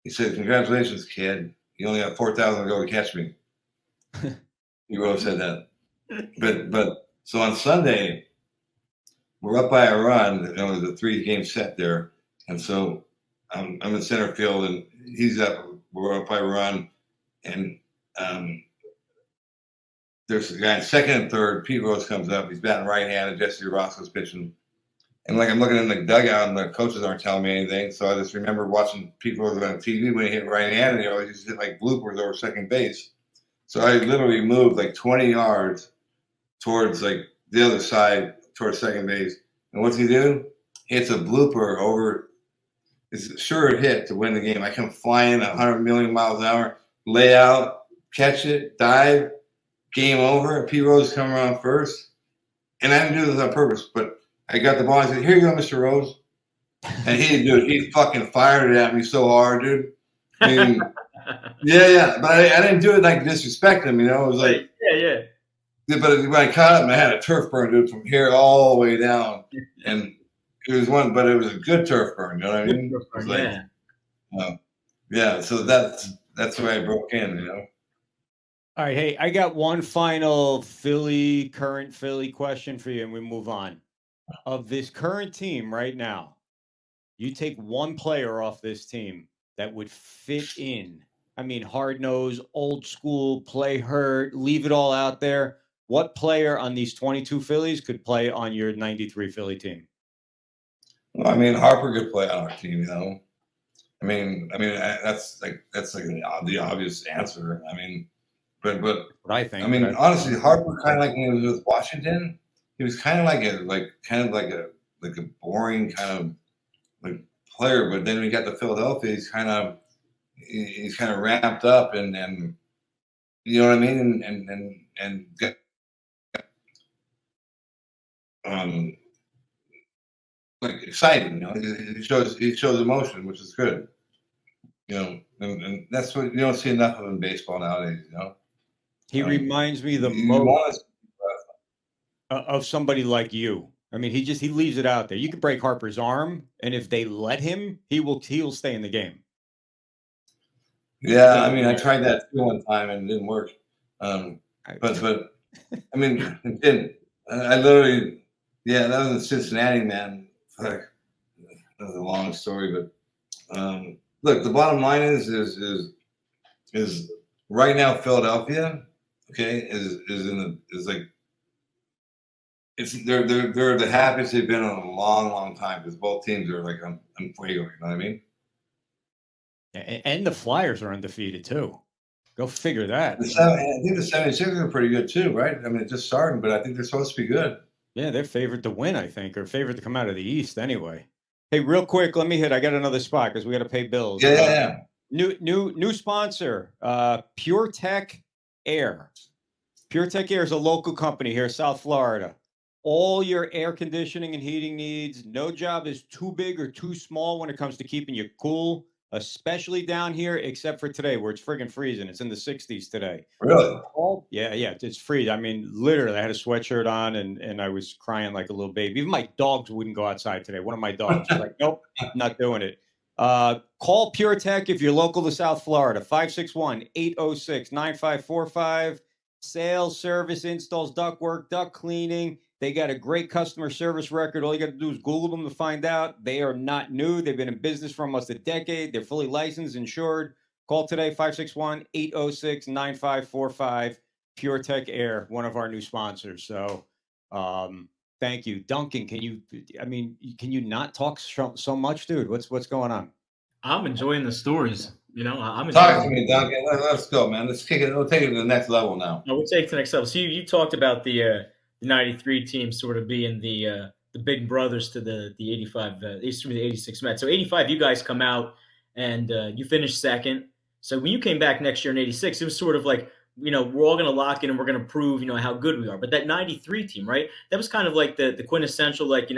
He said, "Congratulations, kid! You only got 4,000 to go to catch me." Pete Rose said that. But so on Sunday, we're up by a run. There's a 3-game set there. And so I'm in center field, and he's up. We're up by a run, and there's a guy in second and third. Pete Rose comes up. He's batting right-handed. Jesse Roscoe's pitching, and I'm looking in the dugout, and the coaches aren't telling me anything. So I just remember watching Pete Rose on TV when he hit right-handed. He always used to hit like bloopers over second base. So I literally moved like 20 yards towards the other side, towards second base. And what's he do? He hits a blooper over. It's a sure hit to win the game. I come flying 100 million miles an hour, lay out, catch it, dive, game over. Pete Rose come around first. And I didn't do this on purpose, but I got the ball. I said, "Here you go, Mr. Rose." And he fucking fired it at me so hard, dude. I mean, yeah. But I didn't do it like disrespect him, It was like, yeah. But when I caught him, I had a turf burn, dude, from here all the way down. And it was but it was a good turf burn, you know what I mean? It was so that's where I broke in, All right, hey, I got one final current Philly question for you, and we move on. Of this current team right now, you take one player off this team that would fit in. I mean, hard nose, old school, play hurt, leave it all out there. What player on these 22 Phillies could play on your 93 Philly team? Well, I mean, Harper could play on our team, I mean, that's the obvious answer. I mean, but what I think. I mean, honestly, Harper kind of like when he was with Washington, he was kind of like a boring kind of player. But then we got to Philadelphia, he's kind of ramped up and you know what I mean, and got, exciting. He shows emotion, which is good. And that's what you don't see enough of in baseball nowadays. He reminds me the most of somebody like you. I mean, he leaves it out there. You could break Harper's arm, and if they let him, he'll stay in the game. Yeah, I mean, I tried that too one time and it didn't work. But I mean, it didn't. I literally, that was in Cincinnati, man. That was a long story, but look, the bottom line is right now Philadelphia, okay, they're the happiest they've been in a long time because both teams are on fuego. You know what I mean? And the Flyers are undefeated too. Go figure that. I think the 76ers are pretty good too, right? I mean, it's just starting, but I think they're supposed to be good. Yeah, they're favored to win, I think, or favored to come out of the East anyway. Hey, real quick, let me hit. I got another spot because we got to pay bills. Yeah. New sponsor, Pure Tech Air. Pure Tech Air is a local company here in South Florida. All your air conditioning and heating needs. No job is too big or too small when it comes to keeping you cool especially down here, except for today where it's friggin' freezing. It's in the 60s today. Really? Yeah, it's freezing. I mean, literally, I had a sweatshirt on and I was crying like a little baby. Even my dogs wouldn't go outside today. One of my dogs was like, nope, not doing it. Call Pure Tech if you're local to South Florida, 561-806-9545. Sales, service, installs, ductwork, duct cleaning. They got a great customer service record. All you got to do is Google them to find out. They are not new. They've been in business for almost a decade. They're fully licensed, insured. Call today, 561-806-9545. Pure Tech Air, one of our new sponsors. So thank you. Duncan, can you not talk so much, dude? What's going on? I'm enjoying the stories. I'm Talk to me, Duncan. Let's go, man. Let's kick it. We'll take it to the next level now. We'll take it to the next level. So you talked about the 93 team sort of being the big brothers to the 85, the 86 Mets. So 85, you guys come out and you finish second. So when you came back next year in 86, it was sort of like, we're all going to lock in and we're going to prove, how good we are. But that 93 team, right? That was kind of like the quintessential, like,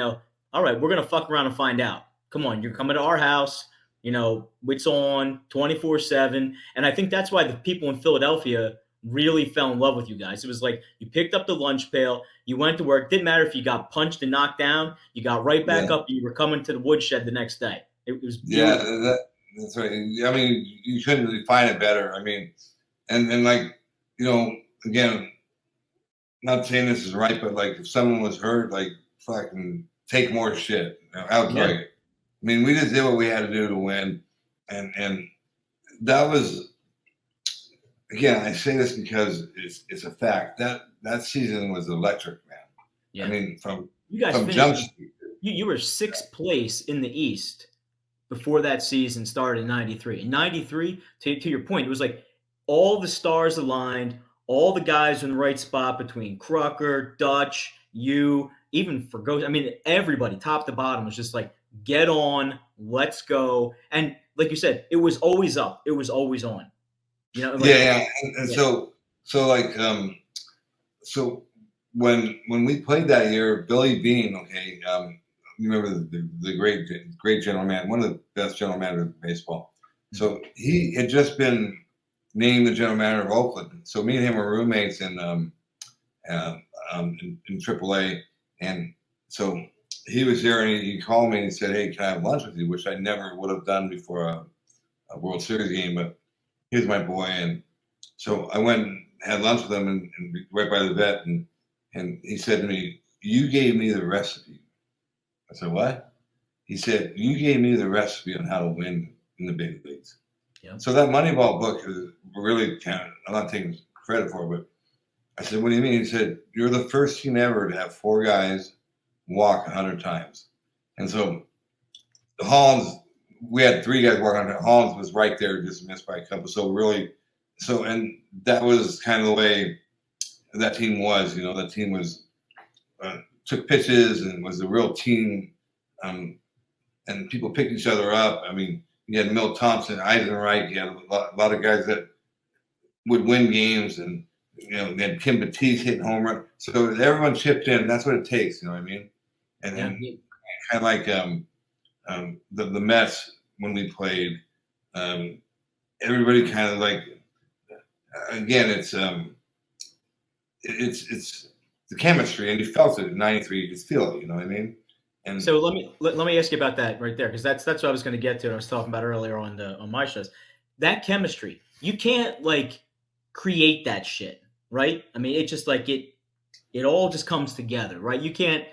all right, we're going to fuck around and find out. Come on, you're coming to our house. It's on 24/7. And I think that's why the people in Philadelphia really fell in love with you guys. It was like you picked up the lunch pail, you went to work. Didn't matter if you got punched and knocked down. You got right back up and you were coming to the woodshed the next day. It was beautiful. That's right. I mean, you couldn't define it better. I mean, and like, again, not saying this is right, but like if someone was hurt, like fucking take more shit. Outright. I mean, we just did what we had to do to win. And that was, again, I say this because it's a fact. That season was electric, man. Yeah. I mean, from Jump Street. You were sixth place in the East before that season started in 93. In 93, to your point, it was like all the stars aligned, all the guys in the right spot between Crocker, Dutch, you, even for Ghost. I mean, everybody, top to bottom, was just like, get on, let's go. And like you said, it was always up. It was always on. And so when we played that year, Billy Beane, you remember the great general man, one of the best general managers in baseball. So he had just been named the general manager of Oakland. So me and him were roommates in AAA, and so he was there and he called me and he said, "Hey, can I have lunch with you?" Which I never would have done before a World Series game, but he's my boy. And so I went and had lunch with him and right by the vet, and he said to me, "You gave me the recipe." I said, "What?" He said, "You gave me the recipe on how to win in the big leagues." Yeah. So that Moneyball book is really I'm not taking credit for it, but I said, "What do you mean?" He said, "You're the first team ever to have 4 guys walk 100 times." And so the Hollins, we had 3 guys walk 100. Hollins was right there, just missed by a couple. And that was kind of the way that team was. That team was took pitches and was a real team, and people picked each other up. I mean, you had Milt Thompson, Eisenreich, you had a lot of guys that would win games, and they had Kim Batiste hitting home run. So everyone chipped in. That's what it takes. You know what I mean? And then kind of like the Mets when we played, everybody kind of like, again, it's the chemistry, and you felt it in 93. You could feel it. You know what I mean? And so let me ask you about that right there, because that's what I was going to get to. I was talking about earlier on my shows. That chemistry, you can't like create that shit, right? I mean, it's just like it all just comes together, right? You can't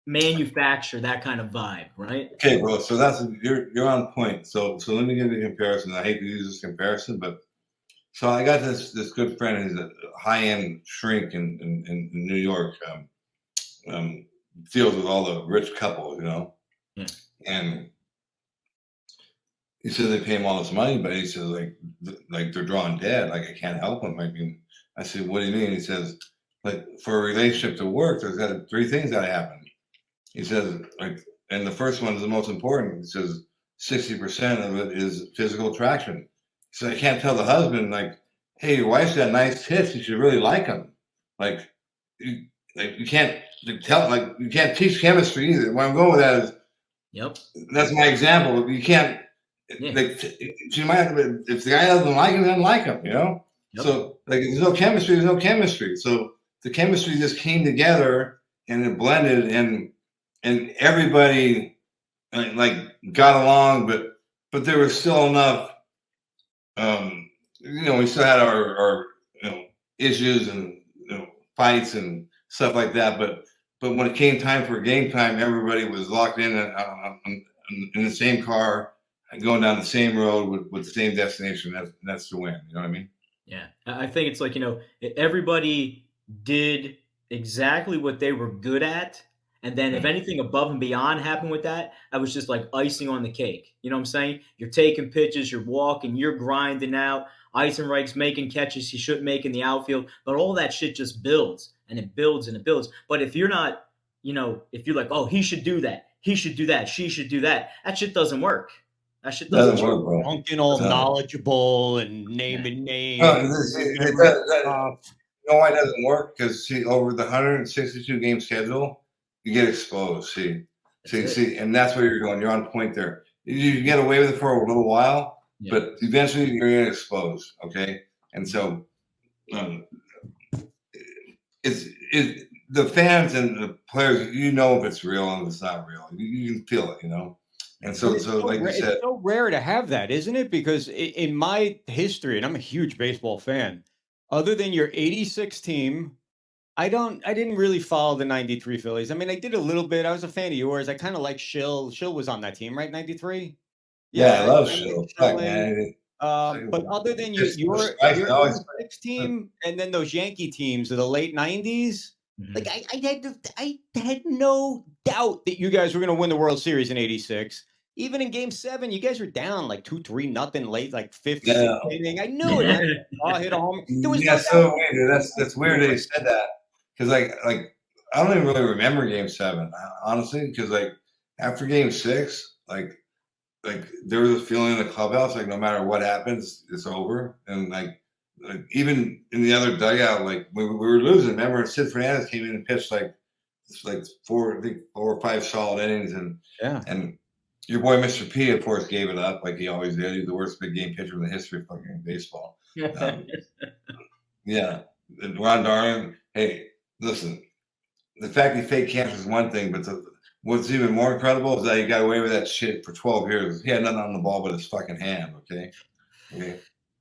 manufacture that kind of vibe, right? Okay, bro. So you're on point. So let me give you a comparison. I hate to use this comparison, but so I got this good friend. He's a high-end shrink in New York. Deals with all the rich couples, Yeah. And he says they pay him all this money, but he says like they're drawing dead. Like I can't help them. I mean, I said, "What do you mean?" He says, "Like for a relationship to work, there's got 3 things that happen." He says, and the first one is the most important. He says 60% of it is physical attraction. So I can't tell the husband like, "Hey, your wife's got nice tits. You should really like them." You can't tell, like you can't teach chemistry either. What I'm going with that is, yep, that's my example. You can't. Yeah. like she might have, if the guy doesn't like him, doesn't like him, you know. Yep. So like, there's no chemistry. There's no chemistry. So the chemistry just came together and it blended, and everybody like got along, but there was still enough. We still had our issues and fights and stuff like that. But when it came time for game time, everybody was locked in the same car, going down the same road with the same destination. That's the win. You know what I mean? Yeah, I think it's like, everybody did exactly what they were good at. And then if anything above and beyond happened with that, I was just like icing on the cake. You know what I'm saying? You're taking pitches, you're walking, you're grinding out. Eisenreich's making catches he shouldn't make in the outfield. But all that shit just builds and it builds and it builds. But if you're not, if you're like, oh, he should do that, she should do that, that shit doesn't work. That shit doesn't work, bro. Drunken, all knowledgeable and naming names. You know why it doesn't work? Because over the 162 game schedule, you get exposed. See, and that's where you're going. You're on point there. You get away with it for a little while, but eventually you're going to get exposed. Okay, and so it's the fans and the players. If it's real and if it's not real. You can feel it. And so like you said, it's so rare to have that, isn't it? Because in my history, and I'm a huge baseball fan, other than your 86 team, I didn't really follow the 93 Phillies. I mean, I did a little bit. I was a fan of yours. I kind of like Schill. Schill was on that team, right? 93? Yeah, I love Schill. But other than your 86 team and then those Yankee teams of the late 90s, like I had no doubt that you guys were going to win the World Series in 86. Even in Game 7, you guys were down like 2-3-0 late, like fifth inning. I knew it. Hit a home. So weird. That's weird they said that, because like I don't even really remember Game 7, honestly, because like after Game 6, like there was a feeling in the clubhouse like no matter what happens, it's over, and like even in the other dugout, like we were losing. Remember, Sid Fernandez came in and pitched like 4 or 5 solid innings, and your boy Mr. P, of course, gave it up like he always did. He's the worst big game pitcher in the history of fucking baseball. Yeah, and Ron Darling. Hey, listen, the fact he faked cancer is one thing, but what's even more incredible is that he got away with that shit for 12 years. He had nothing on the ball but his fucking hand. Okay.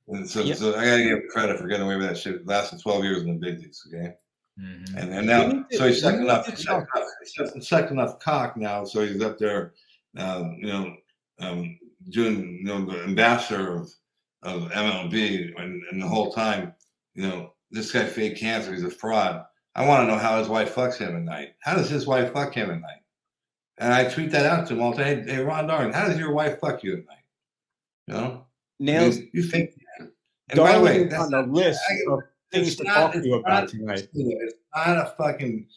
And so I gotta give him credit for getting away with that shit. It lasted 12 years in the big leagues. Okay. Mm-hmm. And now, so he's sucking enough cock now. So he's up there. Doing the ambassador of MLB, and the whole time, this guy fake cancer. He's a fraud. I want to know how his wife fucks him at night. How does his wife fuck him at night? And I tweet that out to him all the time. Hey, Ron Darling, how does your wife fuck you at night? Nails. You think? And by the way, that's on the list of things to talk to you about tonight. It's not a fucking.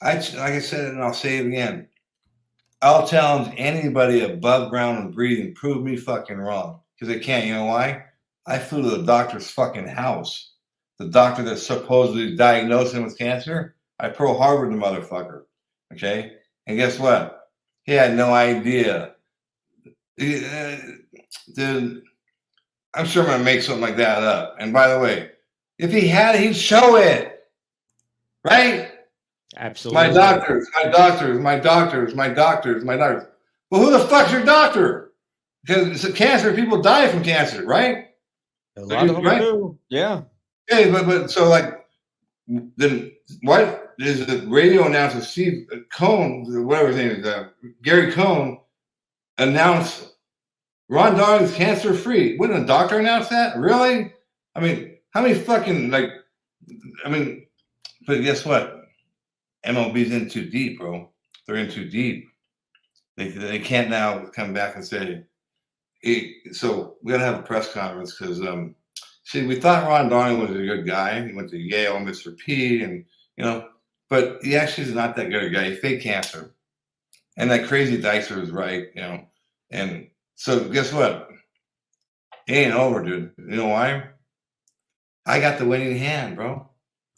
Like I said, and I'll say it again. I'll challenge anybody above ground and breathing. Prove me fucking wrong, because they can't. You know why? I flew to the doctor's fucking house. The doctor that supposedly diagnosed him with cancer. I Pearl Harbored the motherfucker. Okay, and guess what? He had no idea. Dude, I'm sure I'm gonna make something like that up. And by the way, if he had it, he'd show it, right? Absolutely. My doctors. Well, who the fuck's your doctor? Because it's cancer. People die from cancer, right? A lot of them do. Yeah. Okay, but so like, then what is the radio announcer Steve Cohn, whatever his name is, Gary Cohn, announced Ron Darling's cancer free? Wouldn't a doctor announce that? Really? I mean, how many fucking but guess what? MLB's in too deep, bro. They're in too deep. They can't now come back and say, hey, so we gotta have a press conference because we thought Ron Darling was a good guy. He went to Yale, Mr. P, and but he actually is not that good a guy. He faked cancer. And that crazy Dykstra was right, And so guess what? It ain't over, dude. You know why? I got the winning hand, bro.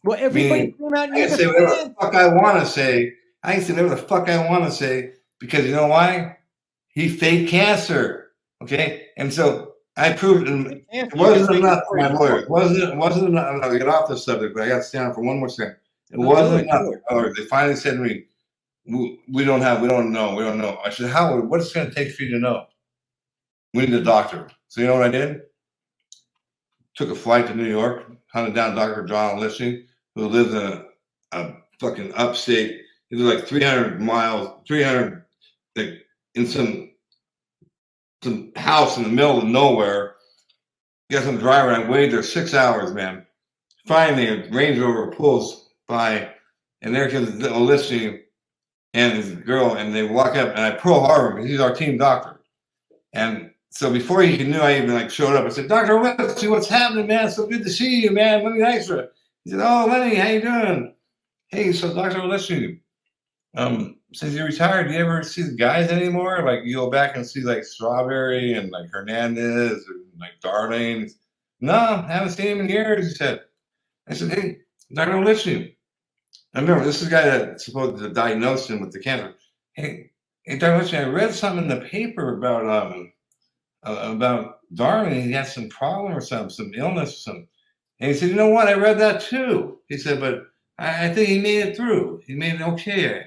Well, everybody came out and I can say whatever the fuck I want to say. I can say whatever the fuck I want to say because you know why? He faked cancer. Okay, and so I proved it You wasn't can enough for take my it lawyer. It wasn't enough. I'm gonna get off this subject, but I got to stand for one more second. It No, wasn't do enough. it. Or they finally said to me, we don't know. I said, Howard, what's it gonna take for you to know? We need a doctor. So you know what I did? Took a flight to New York, hunted down Dr. John Lissy, who lives in a fucking upstate. He lives like 300 miles, like in some house in the middle of nowhere. Got some driver, and I waited there 6 hours, man. Finally, a Range Rover pulls by, and there comes Lissy and his girl, and they walk up, and I Pearl Harbor because he's our team doctor. And so before he knew, I even like showed up. I said, Dr. Lissy, what's happening, man? So good to see you, man. Lenny Dykstra. He said, oh, Lenny, how you doing? Hey, so Dr. Lissy, since you retired, do you ever see the guys anymore? Like you go back and see like Strawberry and like Hernandez and like Darling. No, haven't seen him in years, he said. I said, hey, Dr. Lissy. I remember this is the guy that's supposed to diagnose him with the cancer. Hey, Dr. Lissy, I read something in the paper about Darwin. He had some problem or something, some illness or something. And he said, you know what? I read that too. He said, but I think he made it through. He made it okay.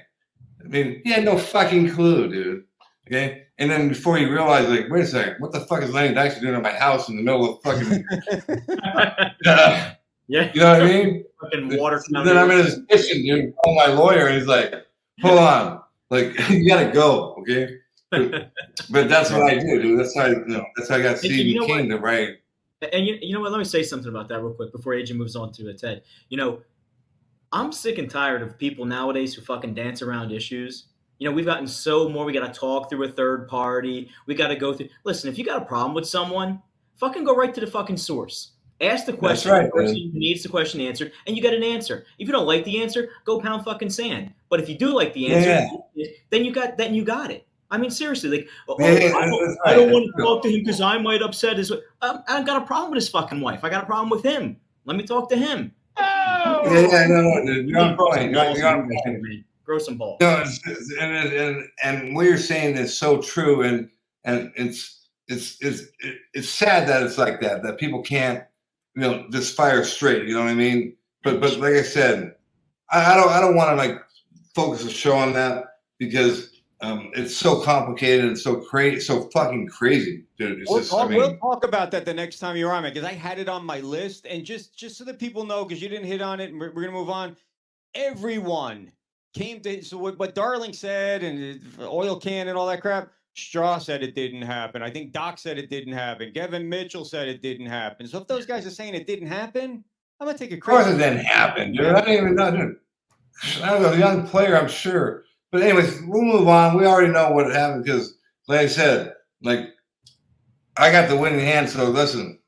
I mean, he had no fucking clue, dude. Okay? And then before he realized, like, wait a second, what the fuck is Lenny Dykstra doing at my house in the middle of fucking Yeah. You know what I mean? Fucking water. Then I'm in his kitchen, dude. Call my lawyer, and he's like, hold on. Like, you gotta go, okay? But that's what I do, dude. That's how I got Stephen King to write. And you know what? Let me say something about that real quick before AJ moves on to Ted. You know, I'm sick and tired of people nowadays who fucking dance around issues. You know, we've gotten so more. We got to talk through a third party. We got to go through. Listen, if you got a problem with someone, fucking go right to the fucking source. Ask the question. That's right, the person who needs the question answered, and you get an answer. If you don't like the answer, go pound fucking sand. But if you do like the answer, then you got it. I mean, seriously, like, I don't want to talk to him because I might upset his. I got a problem with his fucking wife. I got a problem with him. Let me talk to him. No, dude, you're on point. You're on point. Grow some balls. No, and what you're saying is so true, and it's sad that it's like that people can't, just fire straight. You know what I mean? But like I said, I don't want to like focus the show on that because it's so complicated and so crazy, so fucking crazy, dude. We'll talk about that the next time you're on, man, because I had it on my list, and just so that people know, because you didn't hit on it, and we're gonna move on. Everyone came to what Darling said, and oil can and all that crap. Straw said it didn't happen. I think Doc said it didn't happen. Kevin Mitchell said it didn't happen. So if those guys are saying it didn't happen, I'm gonna take a credit. Of course it didn't happen, dude. I didn't even know, dude. I was a young player, I'm sure. But anyways, we'll move on. We already know what happened because, like I said, like I got the winning hand. So listen,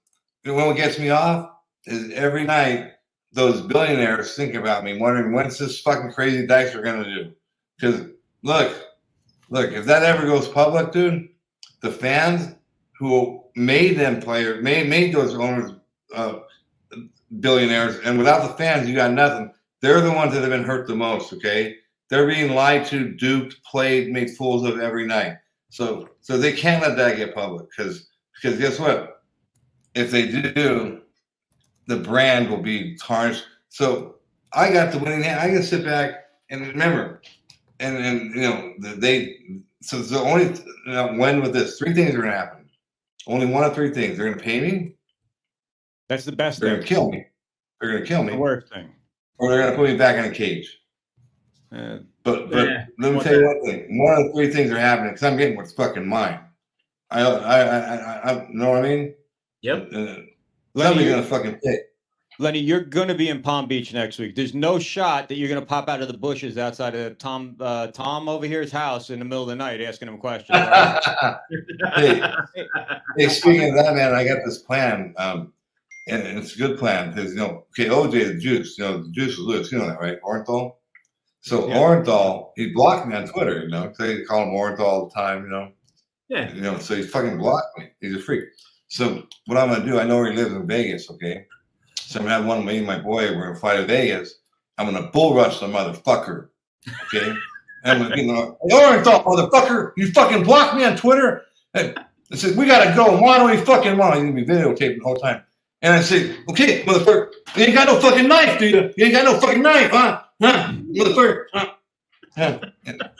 what gets me off is every night those billionaires think about me, wondering when's this fucking crazy Dykstra gonna do? Because look, if that ever goes public, dude, the fans who made them players, made those owners billionaires, and without the fans, you got nothing. They're the ones that have been hurt the most. Okay. They're being lied to, duped, played, made fools of every night. So they can't let that get public because guess what? If they do, the brand will be tarnished. So I got the winning hand. I can sit back and remember, and so the only when with this, three things are going to happen. Only one of three things. They're going to pay me. That's the best They're thing. going to kill me. They're going to kill me. The worst thing. Or they're going to put me back in a cage. But let me tell you one thing. One of the three things are happening because I'm getting what's fucking mine. I know what I mean? Yep. Somebody's gonna fucking pick. Lenny, you're gonna be in Palm Beach next week. There's no shot that you're gonna pop out of the bushes outside of Tom over here's house in the middle of the night asking him questions. Right? hey, speaking of that, man, I got this plan. And it's a good plan because OJ the Juice, the Juice is loose, you know that, right? Orenthal. So yeah. Orenthal, he blocked me on Twitter, because they call him Orenthal all the time, Yeah. So he fucking blocked me. He's a freak. So what I'm gonna do, I know where he lives in Vegas, okay? So I'm gonna have me and my boy, we're gonna fly to Vegas. I'm gonna bull rush the motherfucker, okay? And Orenthal, motherfucker, you fucking blocked me on Twitter. And I said, we got to go. Why don't we fucking want? He's going to be videotaping the whole time. And I said, okay, motherfucker, you ain't got no fucking knife, do you? You ain't got no fucking knife, huh? Huh? Motherfucker. Huh?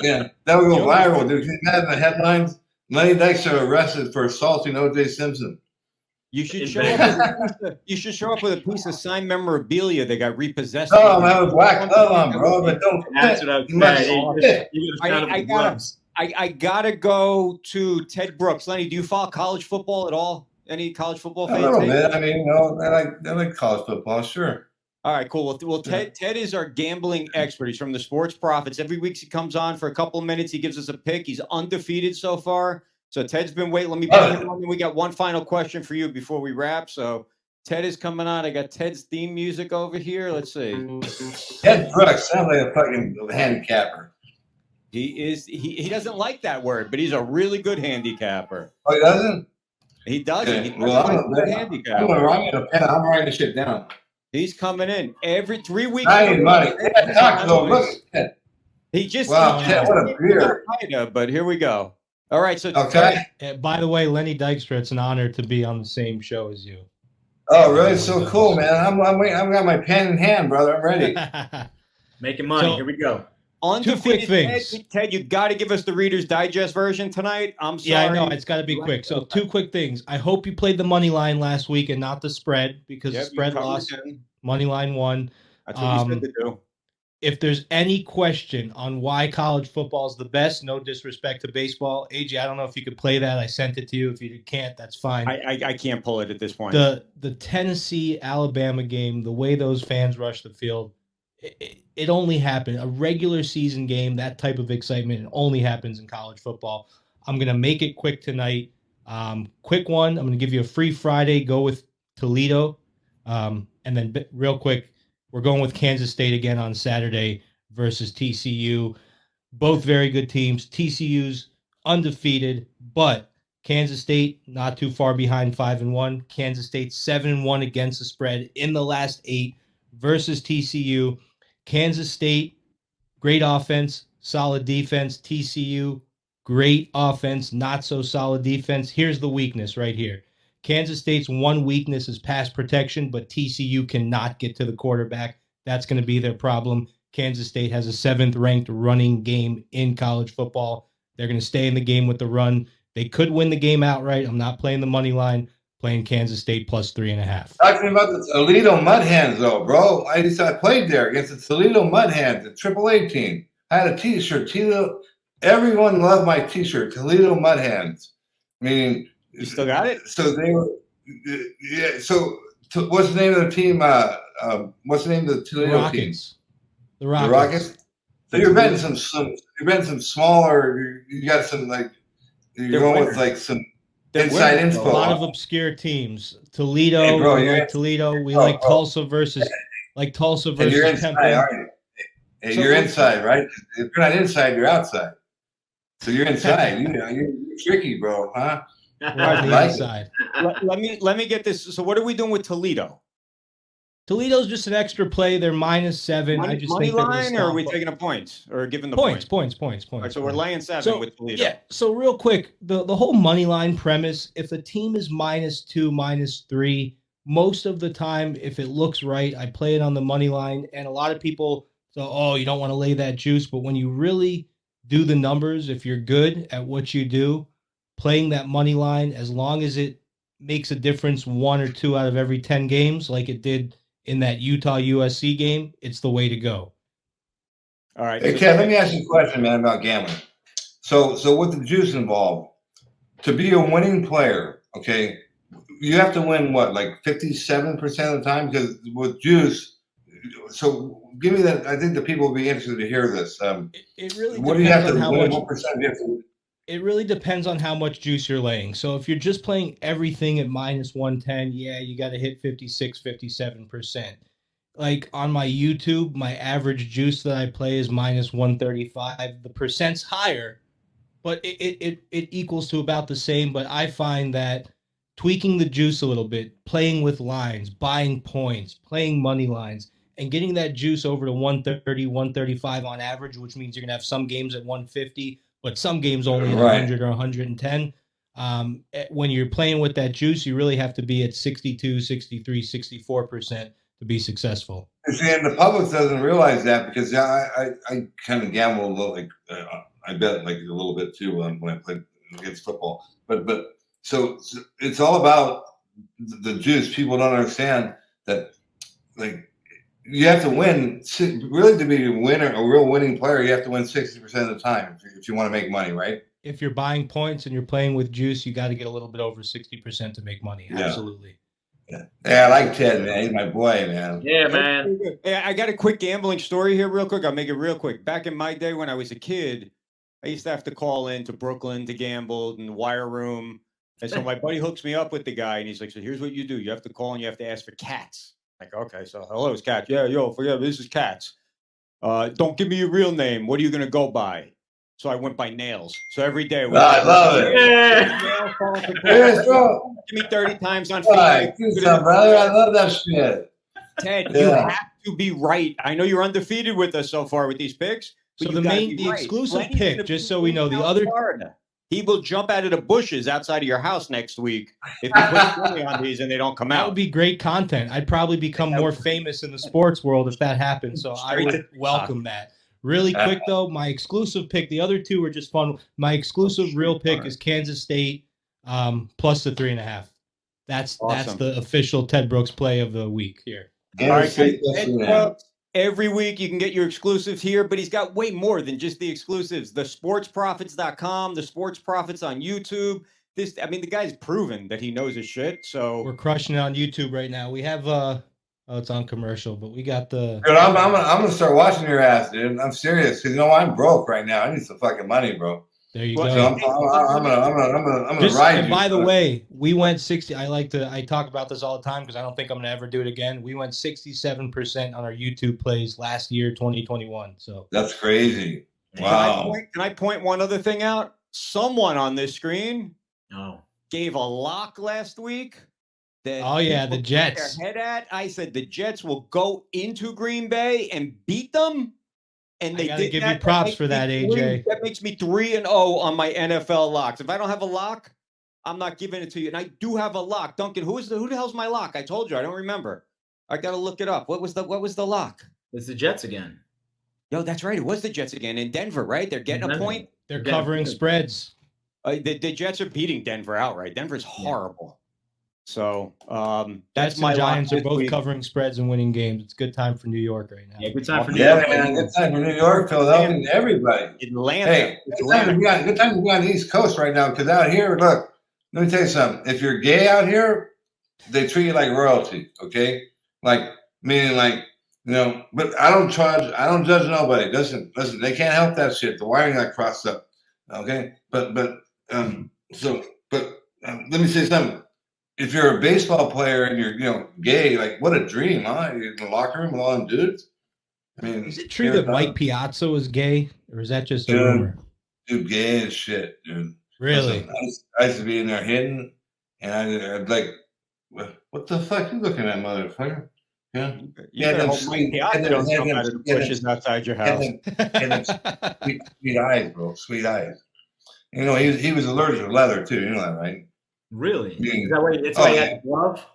Yeah, that would go viral, dude. You had in the headlines, Lenny Dykstra arrested for assaulting O.J. Simpson. You should show up with a piece of signed memorabilia that got repossessed. Oh, man, with black glove on, bro. But don't. That's what I gotta go to Ted Brooks. Lenny, do you follow college football at all? Any college football fans? A little bit. I mean, I like college football, sure. All right, cool. Well, Ted is our gambling expert. He's from the Sports Profits. Every week he comes on for a couple of minutes. He gives us a pick. He's undefeated so far. So Ted's been waiting. Let me bring him on. We got one final question for you before we wrap. So Ted is coming on. I got Ted's theme music over here. Let's see. Ted Brooks sounds like a fucking handicapper. He doesn't like that word, but he's a really good handicapper. Oh, he doesn't? He doesn't. Okay. He doesn't like good handicapper. I'm writing this shit down. He's coming in every 3 weeks. I need money. He just wow, Ted, what a beer. But here we go. All right, so okay. By the way, Lenny Dykstra, it's an honor to be on the same show as you. Oh, really? So cool, man. I'm waiting. I've got my pen in hand, brother. I'm ready. Making money. Here we go. Two quick things. Ted, you got to give us the Reader's Digest version tonight. I'm sorry. Yeah, I know. It's got to be quick. So 2 quick things. I hope you played the money line last week and not the spread because the spread lost. Money line won. That's what you said to do. If there's any question on why college football is the best, no disrespect to baseball, AJ, I don't know if you could play that. I sent it to you. If you can't, that's fine. I can't pull it at this point. The Tennessee-Alabama game, the way those fans rushed the field, it only happened. A regular season game, that type of excitement, it only happens in college football. I'm going to make it quick tonight. Quick one, I'm going to give you a free Friday. Go with Toledo. And then real quick, we're going with Kansas State again on Saturday versus TCU. Both very good teams. TCU's undefeated, but Kansas State not too far behind 5-1. Kansas State 7-1 against the spread in the last 8 versus TCU. Kansas State, great offense, solid defense. TCU, great offense, not so solid defense. Here's the weakness right here. Kansas State's one weakness is pass protection, but TCU cannot get to the quarterback. That's going to be their problem. Kansas State has a 7th-ranked running game in college football. They're going to stay in the game with the run. They could win the game outright. I'm not playing the money line, playing Kansas State plus 3.5. Talking about the Toledo Mud Hens, though, bro. I played there against the Toledo Mud Hens, the AAA team. I had a T-shirt. Everyone loved my T-shirt, Toledo Mud Hens. Meaning, you still got it? So they were, yeah. So what's the name of the team? What's the name of the Toledo team? The Rockets. The Rockets. So you're betting some smaller. You got some you're going with like some inside info. A lot of obscure teams. Toledo. Hey, bro, we like Toledo. We like Tulsa versus Temple. You're inside, aren't you? Hey, you're inside, right? If you're not inside, you're outside. So you're inside. You're tricky, bro, huh? Inside. Let me get this. So what are we doing with Toledo? Toledo's just an extra play. They're -7. I just money think line, or are we taking a point or giving the points? All right, so we're laying 7 with Toledo. Yeah. So real quick, the whole money line premise: if a team is -2, -3, most of the time, if it looks right, I play it on the money line. And a lot of people say, "Oh, you don't want to lay that juice," but when you really do the numbers, if you're good at what you do, playing that money line, as long as it makes a difference 1 or 2 out of every 10 games, like it did in that Utah USC game, it's the way to go. All right. Hey, Kev, let me ask you a question, man, about gambling. So with the juice involved, to be a winning player, okay, you have to win what, like 57% of the time? Because with juice, so give me that. I think the people will be interested to hear this. It really what do you have to win? What percent do you have to win? It really depends on how much juice you're laying. So if you're just playing everything at -110, yeah, you got to hit 56, 57%. Like on my YouTube, my average juice that I play is -135. The percent's higher, but it equals to about the same. But I find that tweaking the juice a little bit, playing with lines, buying points, playing money lines, and getting that juice over to 130, 135 on average, which means you're going to have some games at 150, but some games only at 100 or 110. When you're playing with that juice, you really have to be at 62, 63, 64% to be successful. See, and the public doesn't realize that because I kind of gamble a little, like I bet like a little bit too when I played against football. But so it's all about the juice. People don't understand that, like, you have to win. Really, to be a winner, a real winning player, you have to win 60% of the time if you want to make money, right? If you're buying points and you're playing with juice, you got to get a little bit over 60% to make money. Yeah. Absolutely. Yeah, I like Ted, man. He's my boy, man. Yeah, man. Hey, I got a quick gambling story here real quick. I'll make it real quick. Back in my day when I was a kid, I used to have to call in to Brooklyn to gamble in the wire room. And so my buddy hooks me up with the guy, and he's like, so here's what you do. You have to call and you have to ask for cats. Like, okay, so hello, it's Cats. Yeah, yo, forget it. This is Cats. Don't give me your real name. What are you going to go by? So I went by nails. So every day. I love it. Yeah. Give me 30 times on Right, Facebook. do something, brother. I love that shit. Ted, you have to be right. I know you're undefeated with us so far with these picks. So the exclusive pick, just so we know, the other. He will jump out of the bushes outside of your house next week if you put money on these and they don't come out. That would be great content. I'd probably become more famous in the sports world if that happened. So I would welcome that. Really quick, though, my exclusive pick, the other two are just fun. My exclusive real pick is Kansas State plus the 3.5. That's the official Ted Brooks play of the week here. All right, Ted Brooks, every week you can get your exclusives here, but he's got way more than just the exclusives. The sportsprofits.com, the sports profits on YouTube. The guy's proven that he knows his shit. So we're crushing it on YouTube right now. We have it's on commercial, but we got the. Dude, I'm gonna start watching your ass, dude. I'm serious because I'm broke right now. I need some fucking money, bro. There you go. So I'm gonna ride you. By the way, we went 60. I talk about this all the time because I don't think I'm gonna ever do it again. We went 67% on our YouTube plays last year, 2021. So that's crazy. Wow. Can I point one other thing out? Someone on this screen gave a lock last week. The Jets. Their head at. I said the Jets will go into Green Bay and beat them. And they gotta give you props for that, AJ. That makes me 3-0 on my NFL locks. If I don't have a lock, I'm not giving it to you. And I do have a lock. Duncan, who the hell's my lock? I told you, I don't remember. I gotta look it up. What was the lock? It's the Jets again. Yo, that's right. It was the Jets again in Denver, right? They're getting a point. They're covering spreads. The Jets are beating Denver outright. Denver's horrible. So that's Jets my and Giants lock are both week. covering spreads and winning games. It's a good time for New York right now. Yeah, good time for New York. Yeah, man. Good time for New York, Philadelphia, and everybody. Atlanta. Hey, good time to be on the East Coast right now because out here, look, let me tell you something. If you're gay out here, they treat you like royalty, okay? Like, meaning like, but I don't judge nobody. Listen, they can't help that shit. The wiring got crossed up, okay? But let me say something. If you're a baseball player and you're gay, like what a dream, huh? You're in the locker room with all them dudes. I mean, is it true that Mike Piazza was gay, or is that just a rumor? Dude, gay as shit, dude. Really? Listen, I used to be in there hidden, and I'd like, what the fuck you looking at, motherfucker? Yeah, them sweet outside your house. Sweet eyes, bro. Sweet eyes. He was allergic to leather too. You know that, right? Really? Is that why? That's why he had the glove.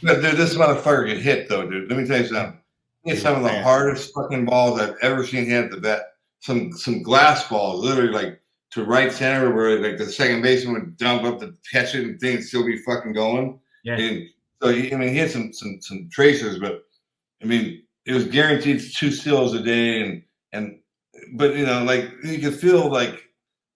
But dude, this motherfucker get hit though, dude. Let me tell you something. He had some of the hardest fucking balls I've ever seen hit at the vet. Some glass balls, literally like to right center, where like the second baseman would dump up to catch it and things still be fucking going. Yeah. And so he had some tracers, but I mean it was guaranteed 2 steals a day, but like you could feel like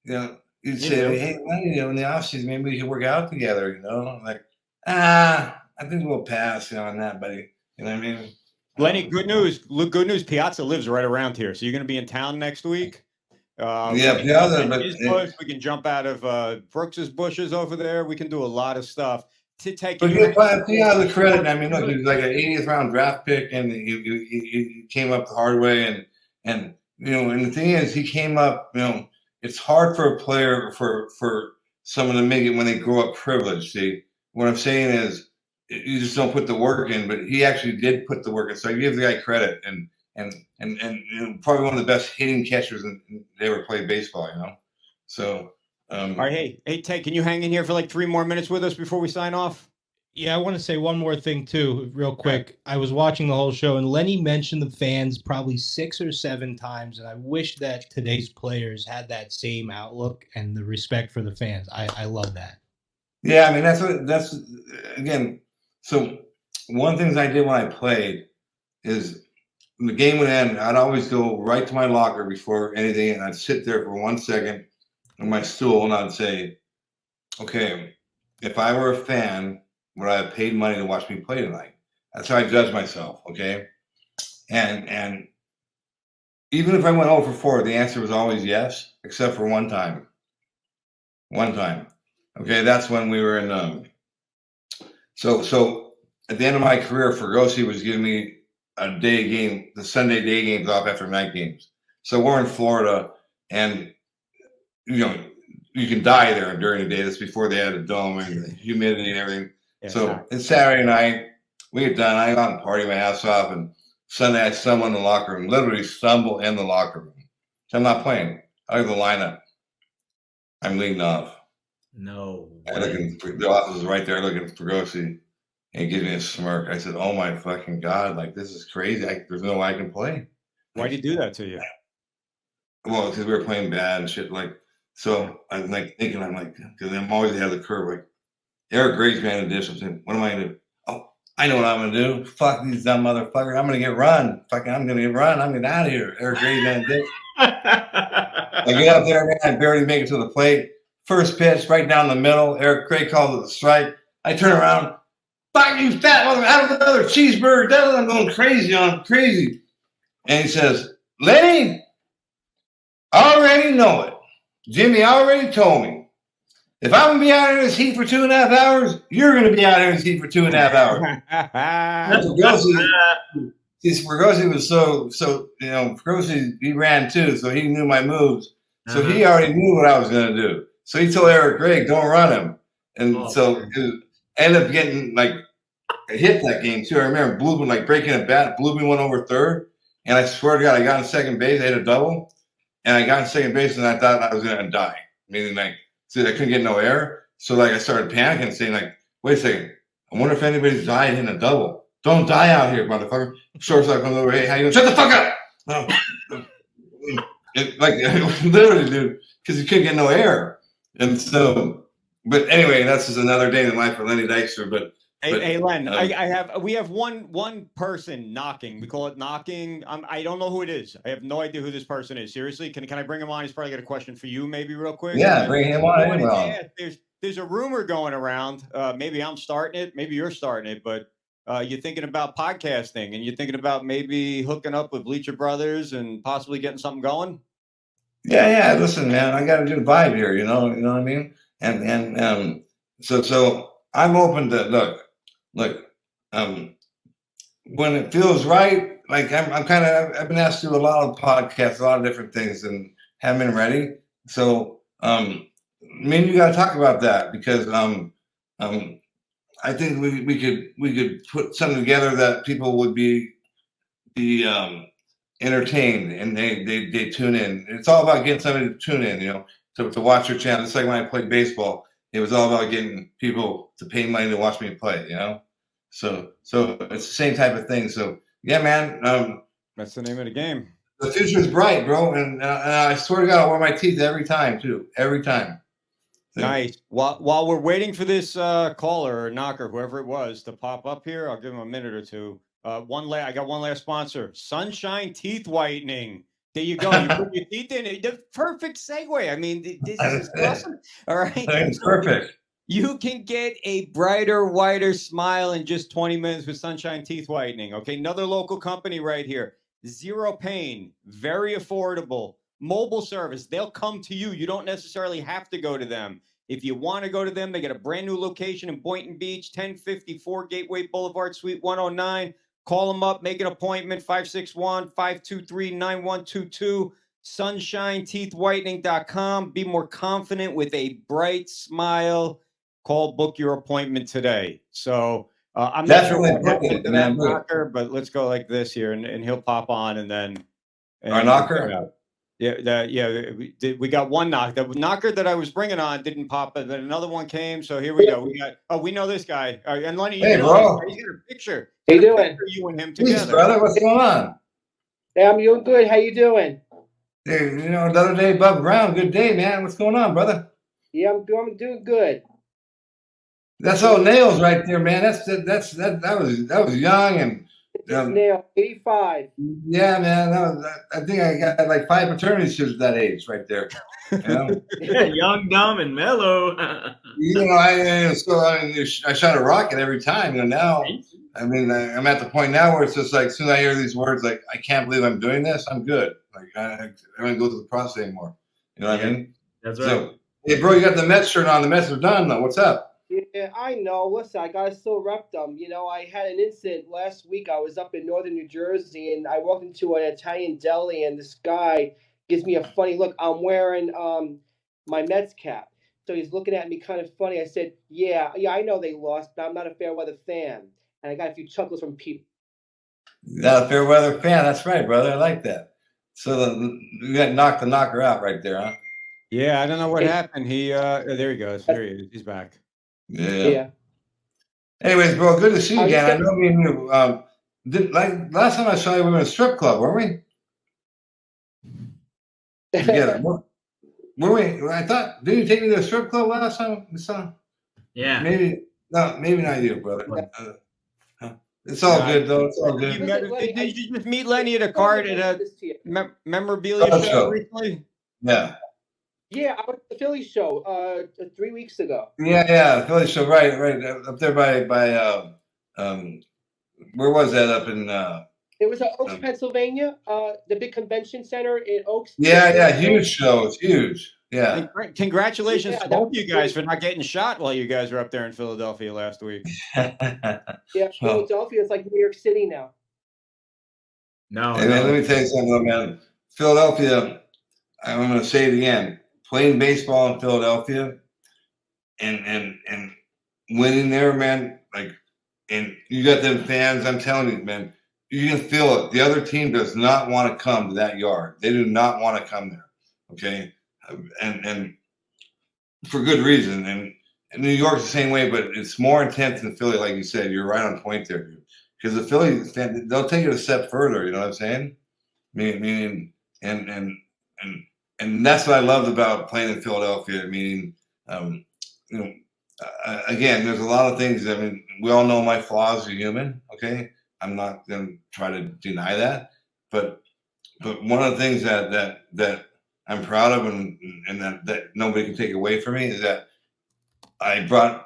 you'd say, hey, in the offseason, maybe we can work out together, like, I think we'll pass on that, buddy. You know what I mean? Lenny, good news. Good news. Piazza lives right around here. So you're going to be in town next week. Piazza. We can jump out of Brooks's bushes over there. We can do a lot of stuff to take. But give Piazza credit. I mean, look, he was like an 80th round draft pick, and he came up the hard way. And the thing is, he came up, it's hard for a player, for someone to make it when they grow up privileged. See, what I'm saying is you just don't put the work in, but he actually did put the work in. So I give the guy credit, and probably one of the best hitting catchers that ever played baseball. So All right, hey, Ted, can you hang in here for like 3 more minutes with us before we sign off? Yeah, I want to say one more thing too, real quick. I was watching the whole show, and Lenny mentioned the fans probably 6 or 7 times, and I wish that today's players had that same outlook and the respect for the fans. I love that. Yeah, I mean that's again. So one of the things I did when I played is when the game would end, I'd always go right to my locker before anything, and I'd sit there for 1 second on my stool, and I'd say, "Okay, if I were a fan, would I have paid money to watch me play tonight?" That's how I judge myself. Okay, and even if I went 0 for 4, the answer was always yes, except for one time. One time. Okay, that's when we were in. So at the end of my career, Fergosi was giving me a day game, the Sunday day games off after night games. So we're in Florida, and you know you can die there during the day. That's before they had a dome and the humidity and everything. Yeah, so it's Saturday night. We get done. I go out and party my ass off, and Sunday I stumble in the locker room. Literally stumble in the locker room. So I'm not playing. I look at the lineup. I'm leading off. No. I the office is right there looking for Fergosi, and he gives me a smirk. I said, "Oh my fucking God, like this is crazy. There's no way I can play." Why'd he do that to you? Well, because we were playing bad and shit. Like, so I'm like thinking, because I'm always ahead of the curve. Like, Eric Gray's man in dish. I'm saying, what am I gonna do? Oh, I know what I'm gonna do. Fuck these dumb motherfuckers. I'm gonna get run. Fucking, I'm gonna get run. I'm getting out of here. Eric Gray's man in dish. I get up there, man. I barely make it to the plate. First pitch, right down the middle. Eric Gray calls it a strike. I turn around. Fuck you, fat mother! Have another cheeseburger. I'm going crazy on him, crazy. And he says, "Lenny, I already know it. Jimmy already told me. If I'm gonna be out in this heat for 2.5 hours, you're gonna be out in this heat for 2.5 hours." Fergosi was so Fergosi, he ran too, so he knew my moves. So he already knew what I was gonna do. So he told Eric Gray, "Don't run him." And so it ended up getting like a hit that game too. I remember breaking a bat, blew me one over third, and I swear to God, I got in second base. I hit a double, and I got in second base, and I thought I was gonna die. Meaning, like, so I couldn't get no air. So like, I started panicking, saying like, "Wait a second, I wonder if anybody's died hitting a double. Don't die out here, motherfucker." Shortstop comes over, "Hey, how you doing?" "Shut the fuck up!" Literally, dude, because you couldn't get no air. And so, but anyway, that's just another day in the life of Lenny Dykstra. But hey, Len, we have one person knocking. We call it knocking. I don't know who it is. I have no idea who this person is. Seriously, can I bring him on? He's probably got a question for you, maybe real quick. Yeah, bring him on. There's a rumor going around. Maybe I'm starting it. Maybe you're starting it. But you're thinking about podcasting, and you're thinking about maybe hooking up with Bleacher Brothers and possibly getting something going. Yeah. Listen, man, I got a good vibe here. You know what I mean? And so I'm open to look. When it feels right, like I've been asked to do a lot of podcasts, a lot of different things, and haven't been ready. So me and you got to talk about that, because I think we could put something together that people would be entertained, and they tune in. It's all about getting somebody to tune in, to watch your channel. It's like when I played baseball, it was all about getting people to pay money to watch me play, So it's the same type of thing. So yeah, man. That's the name of the game. The future is bright, bro, and I swear to God, I'll wear my teeth every time too. Every time. So, nice. While we're waiting for this caller or knocker, whoever it was, to pop up here, I'll give him a minute or two. I got one last sponsor, Sunshine Teeth Whitening. There you go. You put your teeth in it. The perfect segue. I mean, this is awesome. All right. It's perfect. You can get a brighter, whiter smile in just 20 minutes with Sunshine Teeth Whitening. Okay. Another local company right here. Zero pain. Very affordable. Mobile service. They'll come to you. You don't necessarily have to go to them. If you want to go to them, they got a brand new location in Boynton Beach, 1054 Gateway Boulevard, Suite 109. Call them up, make an appointment, 561-523-9122, sunshineteethwhitening.com. Be more confident with a bright smile. Call, book your appointment today. So I'm definitely not sure what that knocker, but let's go like this here, and he'll pop on, and then our knocker. We got one knock. The knocker that I was bringing on didn't pop, but then another one came. So here we go. We know this guy. And Lenny, Hey, you know bro. he's got a picture. How you Got a doing? picture of you and him Peace, together. brother. What's going on? Hey, I'm doing good. How you doing? Hey, another day above ground. Good day, man. What's going on, brother? Yeah, I'm doing good. That's all nails right there, man. That was young and Nail 85. yeah, man. I think I got like 5 paternity suits at that age right there. You know? Young, dumb, and mellow. I shot a rocket every time. Now, I mean, I'm at the point now where it's just like, as soon as I hear these words, like, I can't believe I'm doing this. I'm good. Like, I don't go through the process anymore. You know what I mean? That's right. So, hey, bro, you got the Mets shirt on. The Mets are done, though. What's up? Yeah, I know. Listen, I gotta still rep them. I had an incident last week. I was up in northern New Jersey, and I walked into an Italian deli, and this guy gives me a funny look. I'm wearing my Mets cap, so he's looking at me kind of funny. I said, "Yeah, I know they lost, but I'm not a fair weather fan." And I got a few chuckles from people. Not a fair weather fan. That's right, brother. I like that. So you got knocked the knocker out right there, huh? Yeah, I don't know what happened. There he goes. There he is. He's back. Yeah. Anyways, bro, good to see you again. I know me and you. Last time I saw you, we were in a strip club, weren't we? Together. Were we? I thought. Didn't you take me to a strip club last time we saw? Yeah. Maybe not you, brother. It's all good though. It's all good. Did you just meet Lenny at a card at a memorabilia show recently? Yeah. Yeah, I was at the Phillies show 3 weeks ago. Yeah, the Phillies show, right, up there by where was that? Up in It was at Oaks, Pennsylvania, the big convention center in Oaks. Yeah, huge show. It's huge. Yeah. Congratulations to both of you guys for not getting shot while you guys were up there in Philadelphia last week. Yeah, Philadelphia is like New York City now. No. Hey, man, let me tell you something, man. Philadelphia, I'm going to say it again. Playing baseball in Philadelphia and winning there, man, and you got them fans, I'm telling you, man, you can feel it. The other team does not want to come to that yard. They do not want to come there, okay? And for good reason. And New York's the same way, but it's more intense than Philly, like you said. You're right on point there, dude. Because the Phillies, they'll take it a step further, you know what I'm saying? Meaning, and that's what I loved about playing in Philadelphia. Meaning, again, there's a lot of things. I mean, we all know my flaws as a human. Okay, I'm not going to try to deny that. But one of the things that I'm proud of, and that nobody can take away from me, is that I brought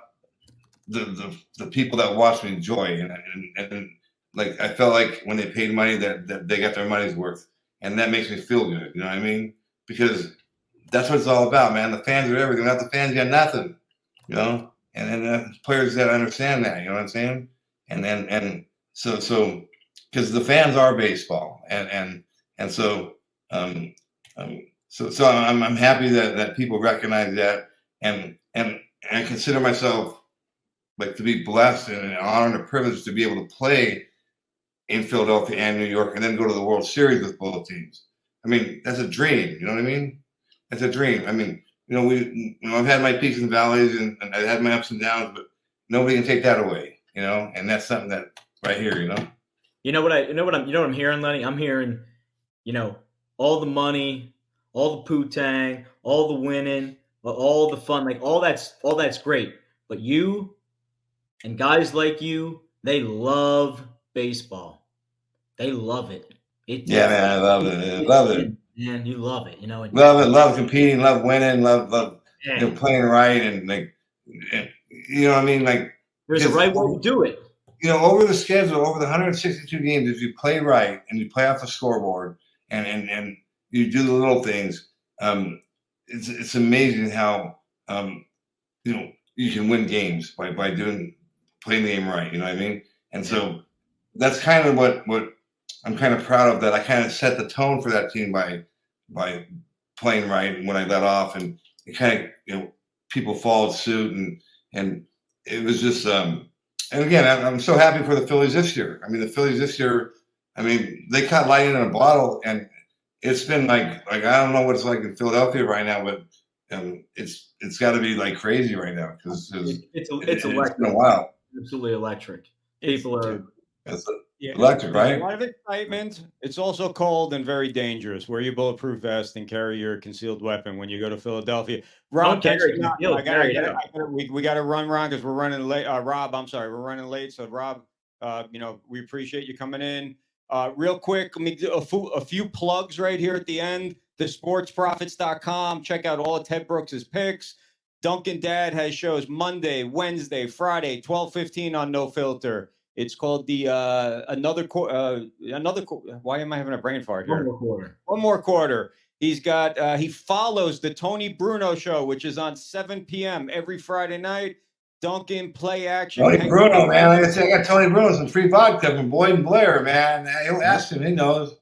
the people that watch me joy, and like I felt like when they paid money that they got their money's worth, and that makes me feel good. You know what I mean? Because that's what it's all about, man. The fans are everything. Without the fans, you got nothing. You know, and players that understand that. You know what I'm saying? And so because the fans are baseball, and so so I'm happy that people recognize that, and I consider myself like to be blessed and an honor and a privilege to be able to play in Philadelphia and New York, and then go to the World Series with both teams. I mean, that's a dream. You know what I mean? That's a dream. I mean, I've had my peaks and valleys, and I've had my ups and downs, but nobody can take that away. You know, and that's something that right here. You know what I'm hearing, Lenny? I'm hearing, all the money, all the poo-tang, all the winning, all the fun, like all that's great. But you and guys like you, they love baseball. They love it. Yeah, man, I love it. Love it. Man, you love it. Love it. Love competing. Love winning. Love playing right, and you know what I mean. Like there's a right way to do it. Over the schedule, over the 162 games, if you play right and you play off the scoreboard and you do the little things, it's amazing how you can win games by playing the game right. You know what I mean? And so that's kind of what I'm kind of proud of, that I kind of set the tone for that team by playing right when I let off, and it kind of people followed suit, and it was just and again, I'm so happy for the Phillies this year. I mean, the Phillies this year, I mean, they caught lightning in a bottle, and it's been like I don't know what it's like in Philadelphia right now, but it's got to be like crazy right now because It's it's electric. been a while. Absolutely electric. People are. It's Yeah, electric, there's right? a lot of excitement. It's also cold and very dangerous. Wear your bulletproof vest and carry your concealed weapon when you go to Philadelphia. Rob, Don't carry thanks concealed, carry it out. we got to run, Ron, because we're running late. Rob, I'm sorry, we're running late. So, Rob, we appreciate you coming in. Real quick, let me do a few plugs right here at the end. TheSportsProfits.com. Check out all of Ted Brooks's picks. Duncan Dad has shows Monday, Wednesday, Friday, 12:15 on No Filter. It's called the why am I having a brain fart here? One more quarter. He's got he follows the Tony Bruno show, which is on 7 p.m. every Friday night. Duncan play action. Tony Bruno, man. Like I said, I got Tony Bruno some free vodka from Boyd and Blair, man. He'll ask him. He knows.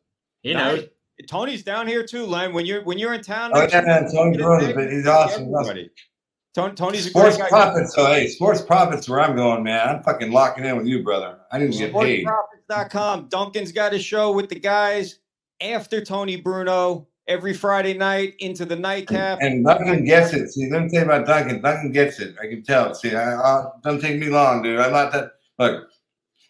He knows. Tony's down here too, Len. When you're in town. Oh yeah, man. Tony Bruno, but he's awesome. Tony's Sports a great guy. Profits. So hey, Sports Profits where I'm going, man. I'm fucking locking in with you, brother. I need to get paid. SportsProfits.com. Duncan's got a show with the guys after Tony Bruno every Friday night into the nightcap. And Duncan gets it. See, let me tell you about Duncan. Duncan gets it. I can tell. See, it doesn't take me long, dude. I'm not that. Look,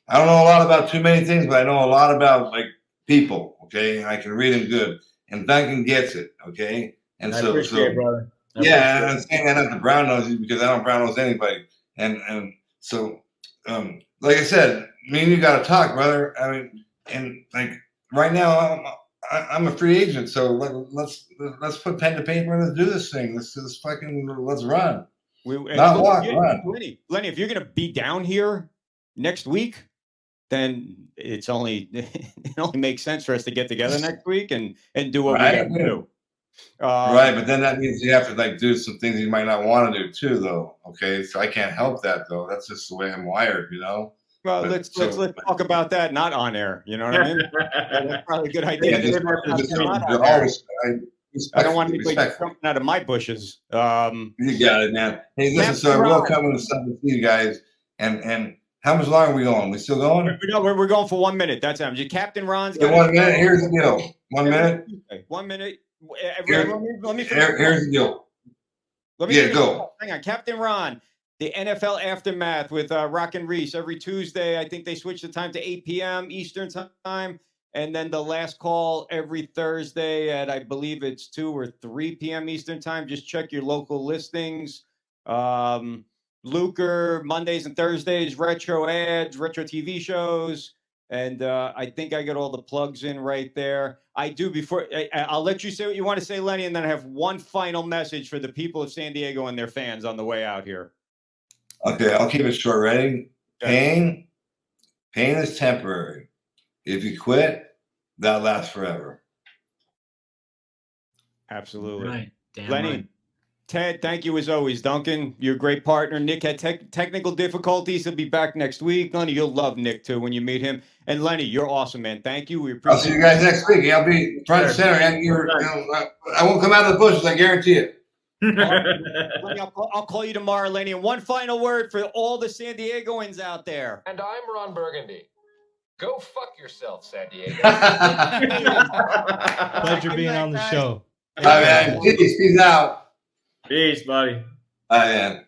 I don't know a lot about too many things, but I know a lot about like people. Okay, I can read them good, and Duncan gets it. Okay, and I appreciate it, brother. Yeah, I'm saying that not the brown nose because I don't brown nose anybody, and so like I said, me and you got to talk, brother. I mean, and like right now, I'm a free agent, so let's put pen to paper and let's do this thing. Let's run. Not walk, run. Lenny, if you're gonna be down here next week, then it only makes sense for us to get together next week and do what we got to do. Right, but then that means you have to like do some things you might not want to do too, though. Okay, so I can't help that though. That's just the way I'm wired, you know. Well, let's talk about that, not on air. You know what I mean? That's probably a good idea. I don't want anybody jumping out of my bushes. You got it, man. Hey, listen, so we're coming to something to you guys, and how much longer are we going? We still going? We're going for 1 minute. That's it. Captain Ron's got 1 minute. Here's the deal. 1 minute. 1 minute. Here's the deal. Go. Hang on, Captain Ron. The NFL Aftermath with Rock and Reese every Tuesday. I think they switched the time to 8 p.m. Eastern time. And then the last call every Thursday at, I believe it's 2 or 3 p.m. Eastern time. Just check your local listings. Luker, Mondays and Thursdays, retro ads, retro TV shows. And I think I got all the plugs in right there. I do before I'll let you say what you want to say, Lenny, and then I have one final message for the people of San Diego and their fans on the way out here. Okay, I'll keep it short. Ready? Pain is temporary. If you quit, that lasts forever. Absolutely. Right. Damn Lenny, right. Ted, thank you as always. Duncan, you're a great partner. Nick had technical difficulties. He'll be back next week. Lenny, you'll love Nick too when you meet him. And Lenny, you're awesome, man. Thank you. We appreciate I'll see you guys next week. I'll be front and center. I won't come out of the bushes. I guarantee it. Lenny, I'll call you tomorrow, Lenny. And one final word for all the San Diegoans out there. And I'm Ron Burgundy. Go fuck yourself, San Diego. Pleasure being on the show. All right, man. Peace out. Peace, buddy. Bye, man.